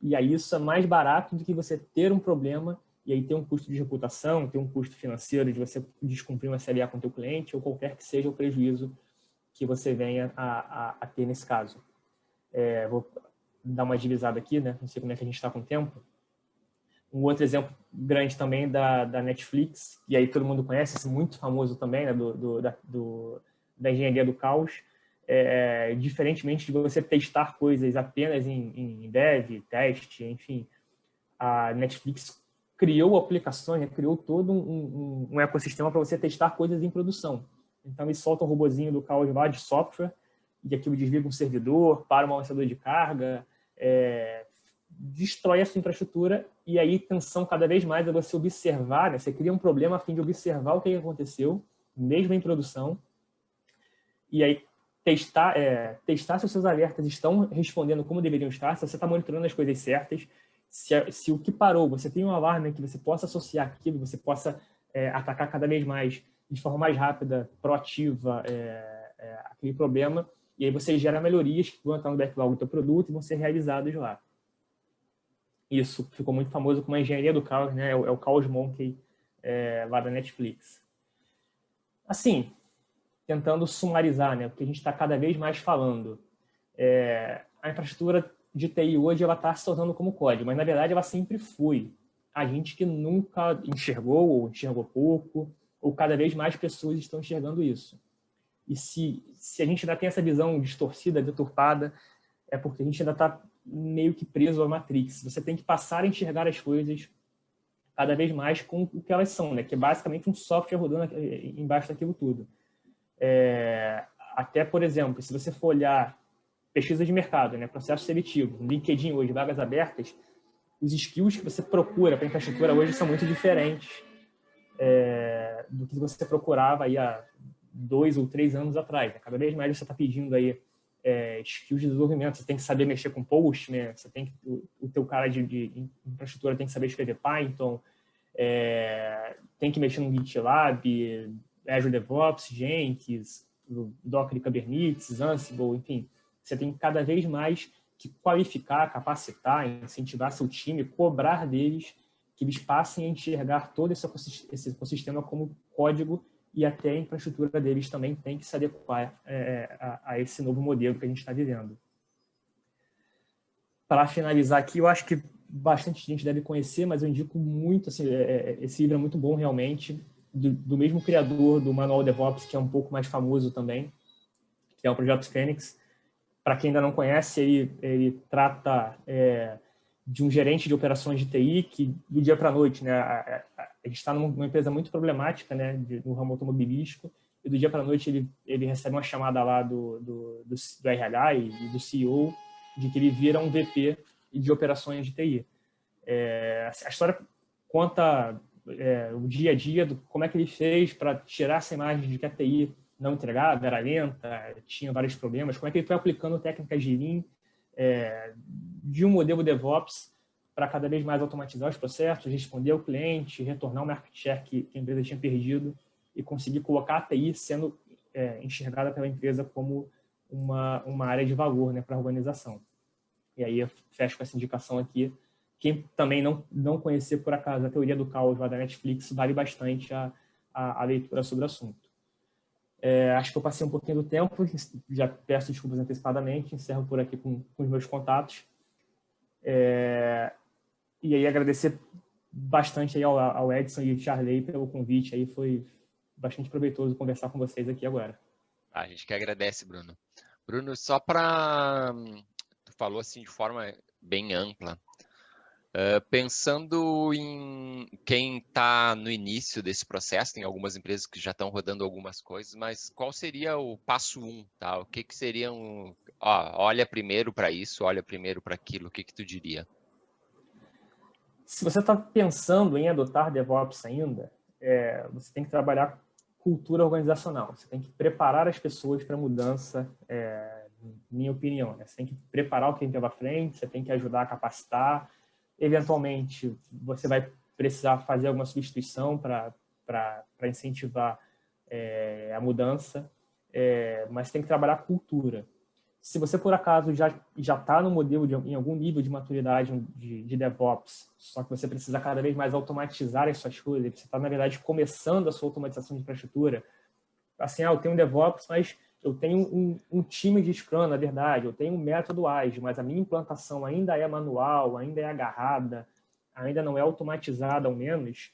E aí isso é mais barato do que você ter um problema e aí ter um custo de reputação, ter um custo financeiro de você descumprir uma SLA com o teu cliente ou qualquer que seja o prejuízo que você venha a ter nesse caso. Vou dar uma agilizada aqui, né? Não sei como é que a gente está com o tempo. Um outro exemplo grande também da Netflix, e aí todo mundo conhece, esse muito famoso também, né, da engenharia do caos, diferentemente de você testar coisas apenas em dev, teste, enfim, a Netflix criou aplicações, né, criou todo um ecossistema para você testar coisas em produção. Então, eles soltam um robozinho do caos lá de software, e aquilo desliga um servidor, para um avançador de carga, destrói a sua infraestrutura, e aí tensão cada vez mais é você observar, né? Você cria um problema a fim de observar o que aconteceu, mesmo em produção, e aí testar se os seus alertas estão respondendo como deveriam estar, se você está monitorando as coisas certas, se o que parou, você tem um alarme que você possa associar aquilo, você possa atacar cada vez mais, de forma mais rápida, proativa, aquele problema, e aí você gera melhorias que vão entrar no backlog do teu produto e vão ser realizadas lá. Isso ficou muito famoso como a engenharia do caos, né? É o Chaos Monkey lá da Netflix. Assim, tentando sumarizar, né? O que a gente está cada vez mais falando. A infraestrutura de TI hoje ela está se tornando como código, mas na verdade ela sempre foi. A gente que nunca enxergou, ou enxergou pouco, ou cada vez mais pessoas estão enxergando isso. E se a gente ainda tem essa visão distorcida, deturpada, é porque a gente ainda está meio que preso à Matrix. Você tem que passar a enxergar as coisas cada vez mais com o que elas são, né? Que é basicamente um software rodando embaixo daquilo tudo. Até, por exemplo, se você for olhar pesquisa de mercado, né? Processo seletivo, LinkedIn hoje, vagas abertas, os skills que você procura para a infraestrutura hoje são muito diferentes do que você procurava aí há 2 ou 3 anos atrás. Né? Cada vez mais você está pedindo aí skills de desenvolvimento, você tem que saber mexer com Postman, né? Você tem que, o teu cara de infraestrutura tem que saber escrever Python, tem que mexer no GitLab, Azure DevOps, Jenkins, Docker e Kubernetes, Ansible, enfim. Você tem cada vez mais que qualificar, capacitar, incentivar seu time, cobrar deles que eles passem a enxergar todo esse ecossistema como código e até a infraestrutura deles também tem que se adequar a esse novo modelo que a gente está vivendo. Para finalizar aqui, eu acho que bastante gente deve conhecer, mas eu indico muito, assim, esse livro é muito bom realmente, do mesmo criador do Manual DevOps, que é um pouco mais famoso também, que é o Projeto Fênix. Para quem ainda não conhece, ele trata de um gerente de operações de TI que, do dia para a noite, né, a gente está numa empresa muito problemática, né, no ramo automobilístico, e do dia para a noite ele recebe uma chamada lá do RH e do CEO de que ele vira um VP de operações de TI. A história conta o dia a dia, como é que ele fez para tirar essa imagem de que a TI não entregava, era lenta, tinha vários problemas, como é que ele foi aplicando técnicas de Lean, de um modelo DevOps para cada vez mais automatizar os processos, responder ao cliente, retornar o market share que a empresa tinha perdido e conseguir colocar a TI sendo enxergada pela empresa como uma área de valor, né, para a organização. E aí eu fecho com essa indicação aqui. Quem também não conhecer, por acaso, a teoria do caos lá da Netflix, vale bastante a leitura sobre o assunto. Acho que eu passei um pouquinho do tempo, já peço desculpas antecipadamente, encerro por aqui com os meus contatos. E aí agradecer bastante aí ao Edson e ao Charley pelo convite, aí foi bastante proveitoso conversar com vocês aqui agora. A gente que agradece, Bruno. Bruno, só para... Tu falou assim de forma bem ampla. Pensando em quem está no início desse processo, tem algumas empresas que já estão rodando algumas coisas, mas qual seria o passo 1? Tá? O que seria olha primeiro para isso, olha primeiro para aquilo, o que tu diria? Se você está pensando em adotar DevOps ainda, você tem que trabalhar cultura organizacional. Você tem que preparar as pessoas para a mudança, minha opinião. Né? Você tem que preparar o que tem pela frente, você tem que ajudar a capacitar. Eventualmente, você vai precisar fazer alguma substituição para incentivar a mudança, mas tem que trabalhar a cultura. Se você, por acaso, já está no modelo, em algum nível de maturidade de DevOps, só que você precisa cada vez mais automatizar as suas coisas, você está, na verdade, começando a sua automatização de infraestrutura, assim, eu tenho um DevOps, mas eu tenho um time de Scrum, na verdade, eu tenho um método ágil, mas a minha implantação ainda é manual, ainda é agarrada, ainda não é automatizada, ao menos,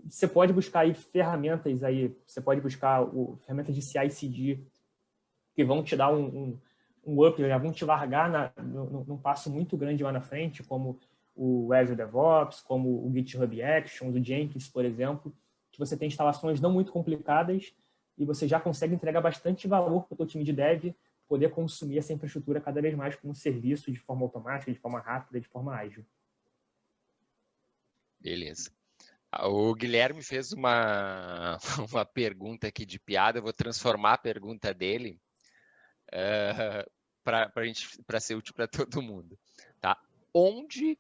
você pode buscar aí ferramentas, você pode buscar ferramentas de CI/CD, que vão te dar um up, já vão te largar num passo muito grande lá na frente, como o Azure DevOps, como o GitHub Actions, o Jenkins, por exemplo, que você tem instalações não muito complicadas e você já consegue entregar bastante valor para o seu time de dev poder consumir essa infraestrutura cada vez mais como serviço, de forma automática, de forma rápida, de forma ágil. Beleza. O Guilherme fez uma pergunta aqui de piada, eu vou transformar a pergunta dele para ser útil para todo mundo. Tá? Onde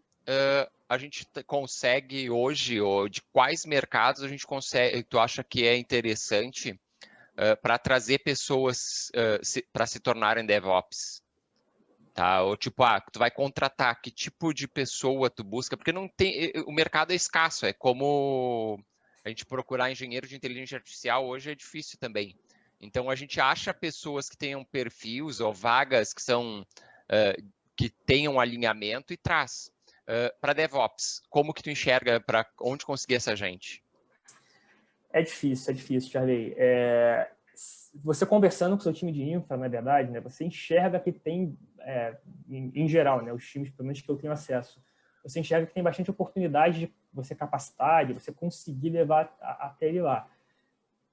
a gente consegue hoje, ou de quais mercados a gente consegue, tu acha que é interessante para trazer pessoas para se tornarem DevOps? Tá? Ou tipo, tu vai contratar, que tipo de pessoa tu busca? Porque não tem, o mercado é escasso, é como a gente procurar engenheiro de inteligência artificial hoje é difícil também. Então, a gente acha pessoas que tenham perfis ou vagas que são que tenham alinhamento e traz. Para DevOps, como que tu enxerga para onde conseguir essa gente? É difícil, Charlie. Você conversando com o seu time de infra, na verdade, né, você enxerga que tem, em geral, né, os times, pelo menos que eu tenho acesso, você enxerga que tem bastante oportunidade de você capacitar, de você conseguir levar até ele lá.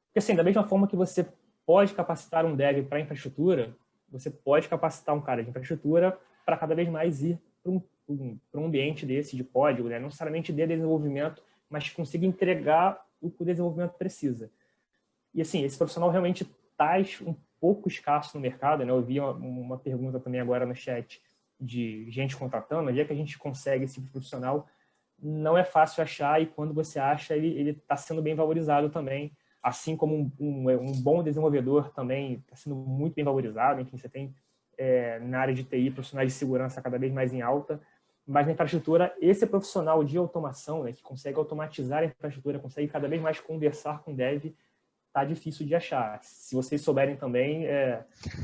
Porque, assim, da mesma forma que você pode capacitar um dev para infraestrutura, você pode capacitar um cara de infraestrutura para cada vez mais ir para um ambiente desse de código, né? Não necessariamente de desenvolvimento, mas que consiga entregar o que o desenvolvimento precisa. E, assim, esse profissional realmente está um pouco escasso no mercado, né? Eu vi uma pergunta também agora no chat de gente contratando, onde é que a gente consegue esse profissional? Não é fácil achar, e quando você acha, ele está sendo bem valorizado também, assim como um bom desenvolvedor também está sendo muito bem valorizado. Enfim, você tem na área de TI profissionais de segurança cada vez mais em alta, mas na infraestrutura, esse profissional de automação, né, que consegue automatizar a infraestrutura, consegue cada vez mais conversar com o dev, tá difícil de achar. Se vocês souberem também,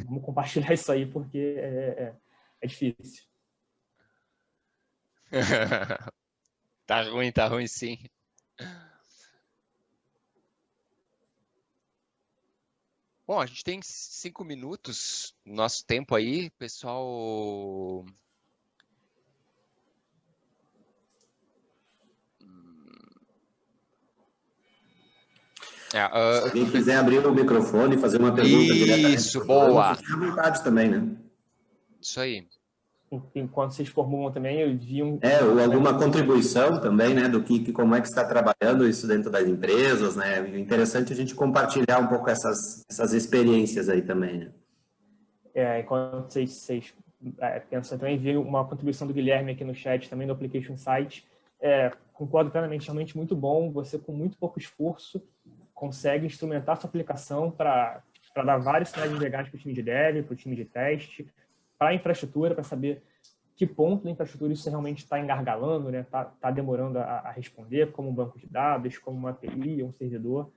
vamos compartilhar isso aí, porque é difícil. Tá ruim sim. Bom, a gente tem 5 minutos no nosso tempo aí, pessoal. Se alguém quiser abrir o microfone e fazer uma pergunta diretamente. Isso, boa. Fique à vontade também, né? Isso aí. Enquanto vocês formulam também, eu vi ou alguma contribuição também, né, do como é que está trabalhando isso dentro das empresas, né? É interessante a gente compartilhar um pouco essas experiências aí também, né? Enquanto vocês penso também ver uma contribuição do Guilherme aqui no chat, também do Application Insight. Concordo plenamente, realmente muito bom. Você, com muito pouco esforço, consegue instrumentar sua aplicação para dar vários sinais legais para o time de dev, para o time de teste, para a infraestrutura, para saber que ponto da infraestrutura isso realmente está engargalando, né? Tá demorando a responder, como um banco de dados, como uma API, um servidor.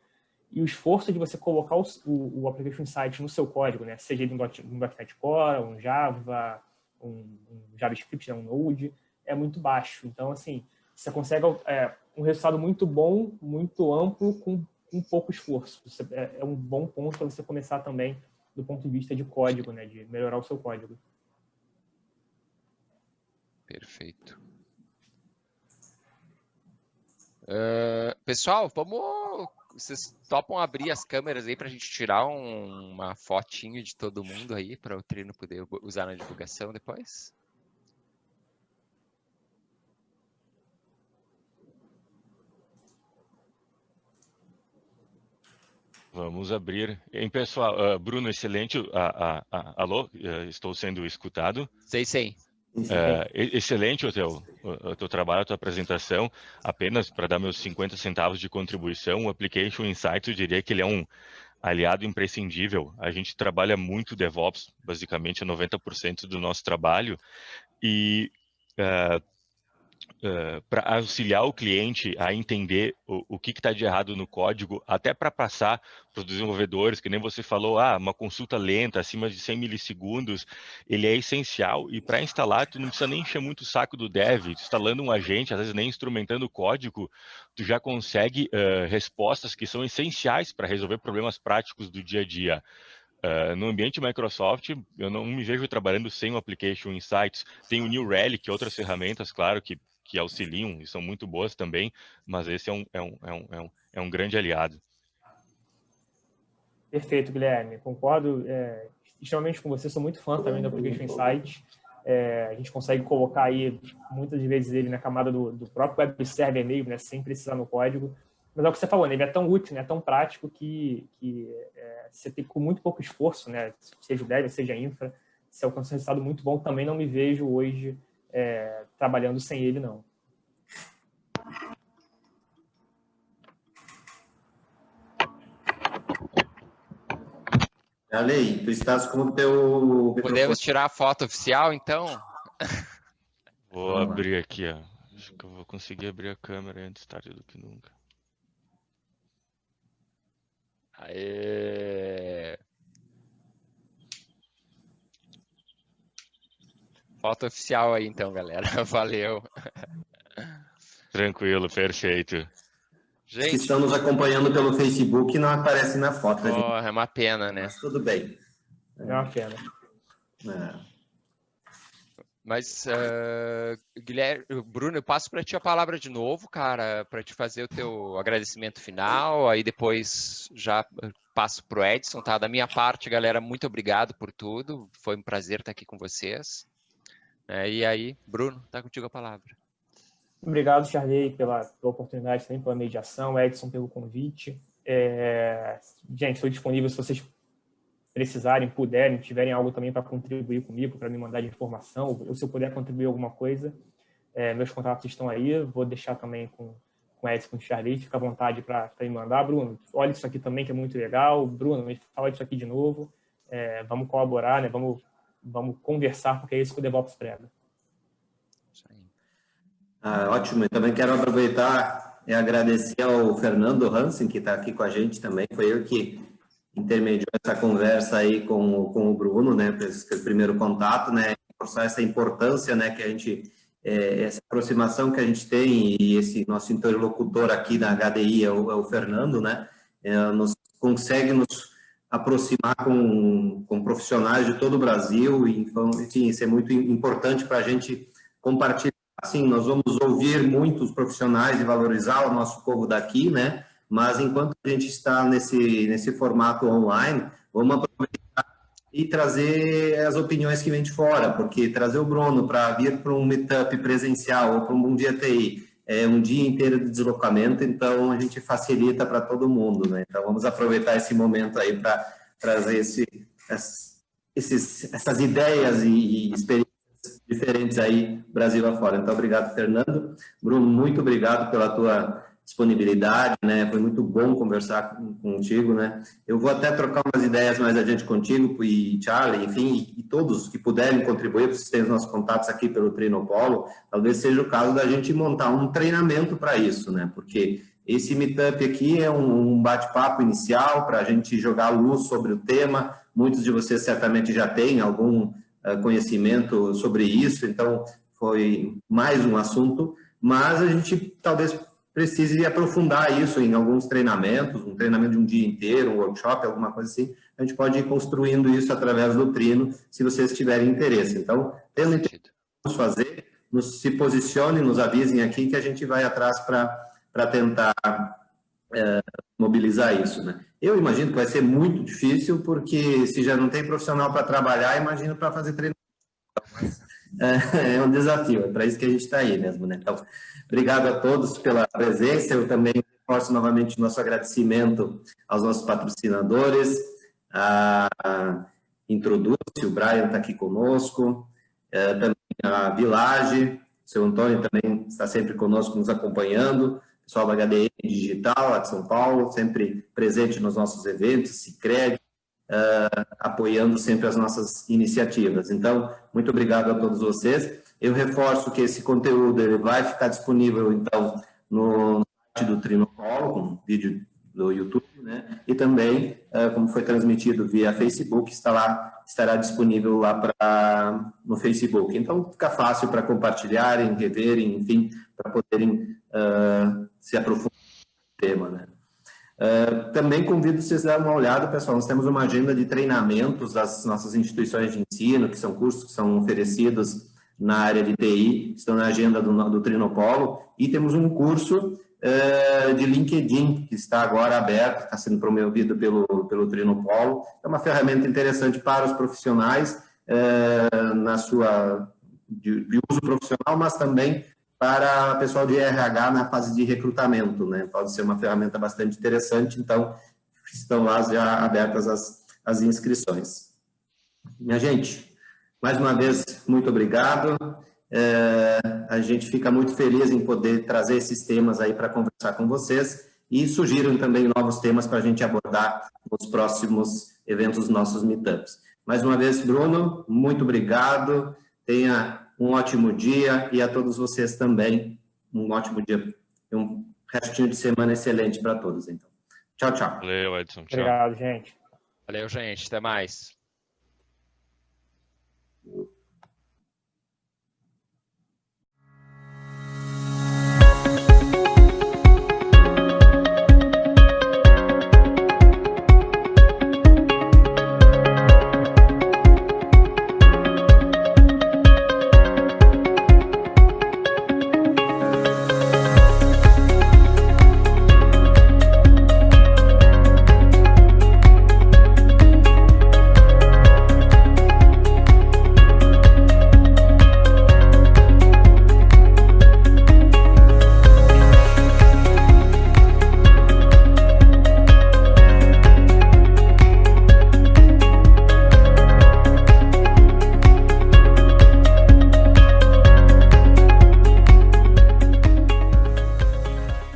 E o esforço de você colocar o Application Insight no seu código, né? Seja ele um .NET Core, um Java, um JavaScript, um Node, é muito baixo. Então, assim, você consegue um resultado muito bom, muito amplo, com pouco esforço. É um bom ponto para você começar também do ponto de vista de código, né? De melhorar o seu código. Perfeito. Pessoal, vocês topam abrir as câmeras aí para a gente tirar uma fotinho de todo mundo aí para o Trino poder usar na divulgação depois? Vamos abrir. Hein, pessoal? Bruno, excelente. Alô? Estou sendo escutado? Sei. Excelente o teu trabalho, a tua apresentação. Apenas para dar meus 50 centavos de contribuição, o Application Insight, eu diria que ele é um aliado imprescindível. A gente trabalha muito DevOps, basicamente é 90% do nosso trabalho, e para auxiliar o cliente a entender o que está de errado no código, até para passar para os desenvolvedores, que nem você falou, uma consulta lenta, acima de 100 milissegundos, ele é essencial, e para instalar, tu não precisa nem encher muito o saco do dev, instalando um agente, às vezes nem instrumentando o código, tu já consegue respostas que são essenciais para resolver problemas práticos do dia a dia. No ambiente Microsoft, eu não me vejo trabalhando sem o Application Insights. Tem o New Relic e outras ferramentas, claro, que auxiliam e são muito boas também, mas esse é um grande aliado. Perfeito, Guilherme. Concordo extremamente com você. Sou muito fã também do Application Insight. A gente consegue colocar aí, muitas vezes, ele na camada do próprio web server mesmo, né, sem precisar no código. Mas é o que você falou, né, ele é tão útil, né, tão prático que você tem, com muito pouco esforço, né, seja o dev, seja a infra, se alcança um resultado muito bom. Também não me vejo hoje trabalhando sem ele, não. Alei, tu estás com o teu... Podemos tirar a foto oficial, então? Vou abrir aqui, ó. Acho que eu vou conseguir abrir a câmera antes tarde do que nunca. Aê! Foto oficial aí, então, galera. Valeu. Tranquilo, perfeito. Gente, que estão nos acompanhando pelo Facebook não aparece na foto. É uma pena, né? Mas tudo bem. É uma pena. Mas, Guilherme, Bruno, eu passo para ti a palavra de novo, cara, para te fazer o teu agradecimento final, aí depois já passo para o Edson, tá? Da minha parte, galera, muito obrigado por tudo, foi um prazer estar aqui com vocês. E aí, Bruno, tá contigo a palavra. Obrigado, Charley, pela oportunidade, também pela mediação, Edson pelo convite. Gente, estou disponível se vocês precisarem, puderem, tiverem algo também para contribuir comigo, para me mandar de informação, ou se eu puder contribuir alguma coisa, meus contatos estão aí, vou deixar também com o Edson, com o Charley, fica à vontade para me mandar. Bruno, olha isso aqui também que é muito legal, Bruno, me fala isso aqui de novo, vamos colaborar, né? Vamos conversar, porque é isso que o DevOps prega. Ótimo, eu também quero aproveitar e agradecer ao Fernando Hansen, que está aqui com a gente também, foi ele que intermediou essa conversa aí com o Bruno, né, esse primeiro contato, né, reforçar essa importância, né, que a gente, essa aproximação que a gente tem, e esse nosso interlocutor aqui na HDI é o Fernando, né, consegue nos aproximar com profissionais de todo o Brasil, e, então, enfim, isso é muito importante para a gente compartilhar. Assim, nós vamos ouvir muitos profissionais e valorizar o nosso povo daqui, né? Mas enquanto a gente está nesse formato online, vamos aproveitar e trazer as opiniões que vêm de fora, porque trazer o Bruno para vir para um meetup presencial ou para um dia TI é um dia inteiro de deslocamento, então a gente facilita para todo mundo, né? Então vamos aproveitar esse momento aí para trazer essas ideias e experiências diferentes aí, Brasil afora. Então, obrigado, Fernando. Bruno, muito obrigado pela tua disponibilidade, né? Foi muito bom conversar contigo, né? Eu vou até trocar umas ideias mais adiante contigo e Charlie, enfim, e todos que puderem contribuir, vocês têm os nossos contatos aqui pelo Trinopolo, talvez seja o caso da gente montar um treinamento para isso, né? Porque esse meetup aqui é um bate-papo inicial para a gente jogar luz sobre o tema. Muitos de vocês certamente já têm algum conhecimento sobre isso, então foi mais um assunto, mas a gente talvez precise aprofundar isso em alguns treinamentos, um treinamento de um dia inteiro, um workshop, alguma coisa assim. A gente pode ir construindo isso através do Trino, se vocês tiverem interesse. Então, tendo interesse em fazer, se posicione, nos avisem aqui que a gente vai atrás para tentar mobilizar isso, né? Eu imagino que vai ser muito difícil, porque se já não tem profissional para trabalhar, imagino para fazer treinamento. É um desafio, é para isso que a gente está aí mesmo, né? Então, obrigado a todos pela presença. Eu também reforço novamente o nosso agradecimento aos nossos patrocinadores. Introduce, o Brian está aqui conosco, também a Village, o seu Antônio também está sempre conosco, nos acompanhando, o pessoal da HDM Digital, lá de São Paulo, sempre presente nos nossos eventos, Sicredi, apoiando sempre as nossas iniciativas. Então, muito obrigado a todos vocês. Eu reforço que esse conteúdo ele vai ficar disponível, então, no site do Trinopolo, com vídeo do YouTube, né? E também, como foi transmitido via Facebook, estará disponível lá no Facebook. Então, fica fácil para compartilharem, reverem, enfim, para poderem se aprofundar no tema, né? Também convido vocês a dar uma olhada, pessoal. Nós temos uma agenda de treinamentos das nossas instituições de ensino, que são cursos que são oferecidos na área de TI, estão na agenda do Trinopolo, e temos um curso de LinkedIn, que está agora aberto, está sendo promovido pelo Trinopolo. É uma ferramenta interessante para os profissionais, de uso profissional, mas também para o pessoal de RH na fase de recrutamento, né? Pode ser uma ferramenta bastante interessante, então estão lá já abertas as inscrições. Minha gente, mais uma vez, muito obrigado. A gente fica muito feliz em poder trazer esses temas aí para conversar com vocês e sugiram também novos temas para a gente abordar nos próximos eventos dos nossos meetups. Mais uma vez, Bruno, muito obrigado. Tenha um ótimo dia e a todos vocês também um ótimo dia e um restinho de semana excelente para todos. Então, tchau, tchau. Valeu, Edson. Tchau. Obrigado, gente. Valeu, gente. Até mais.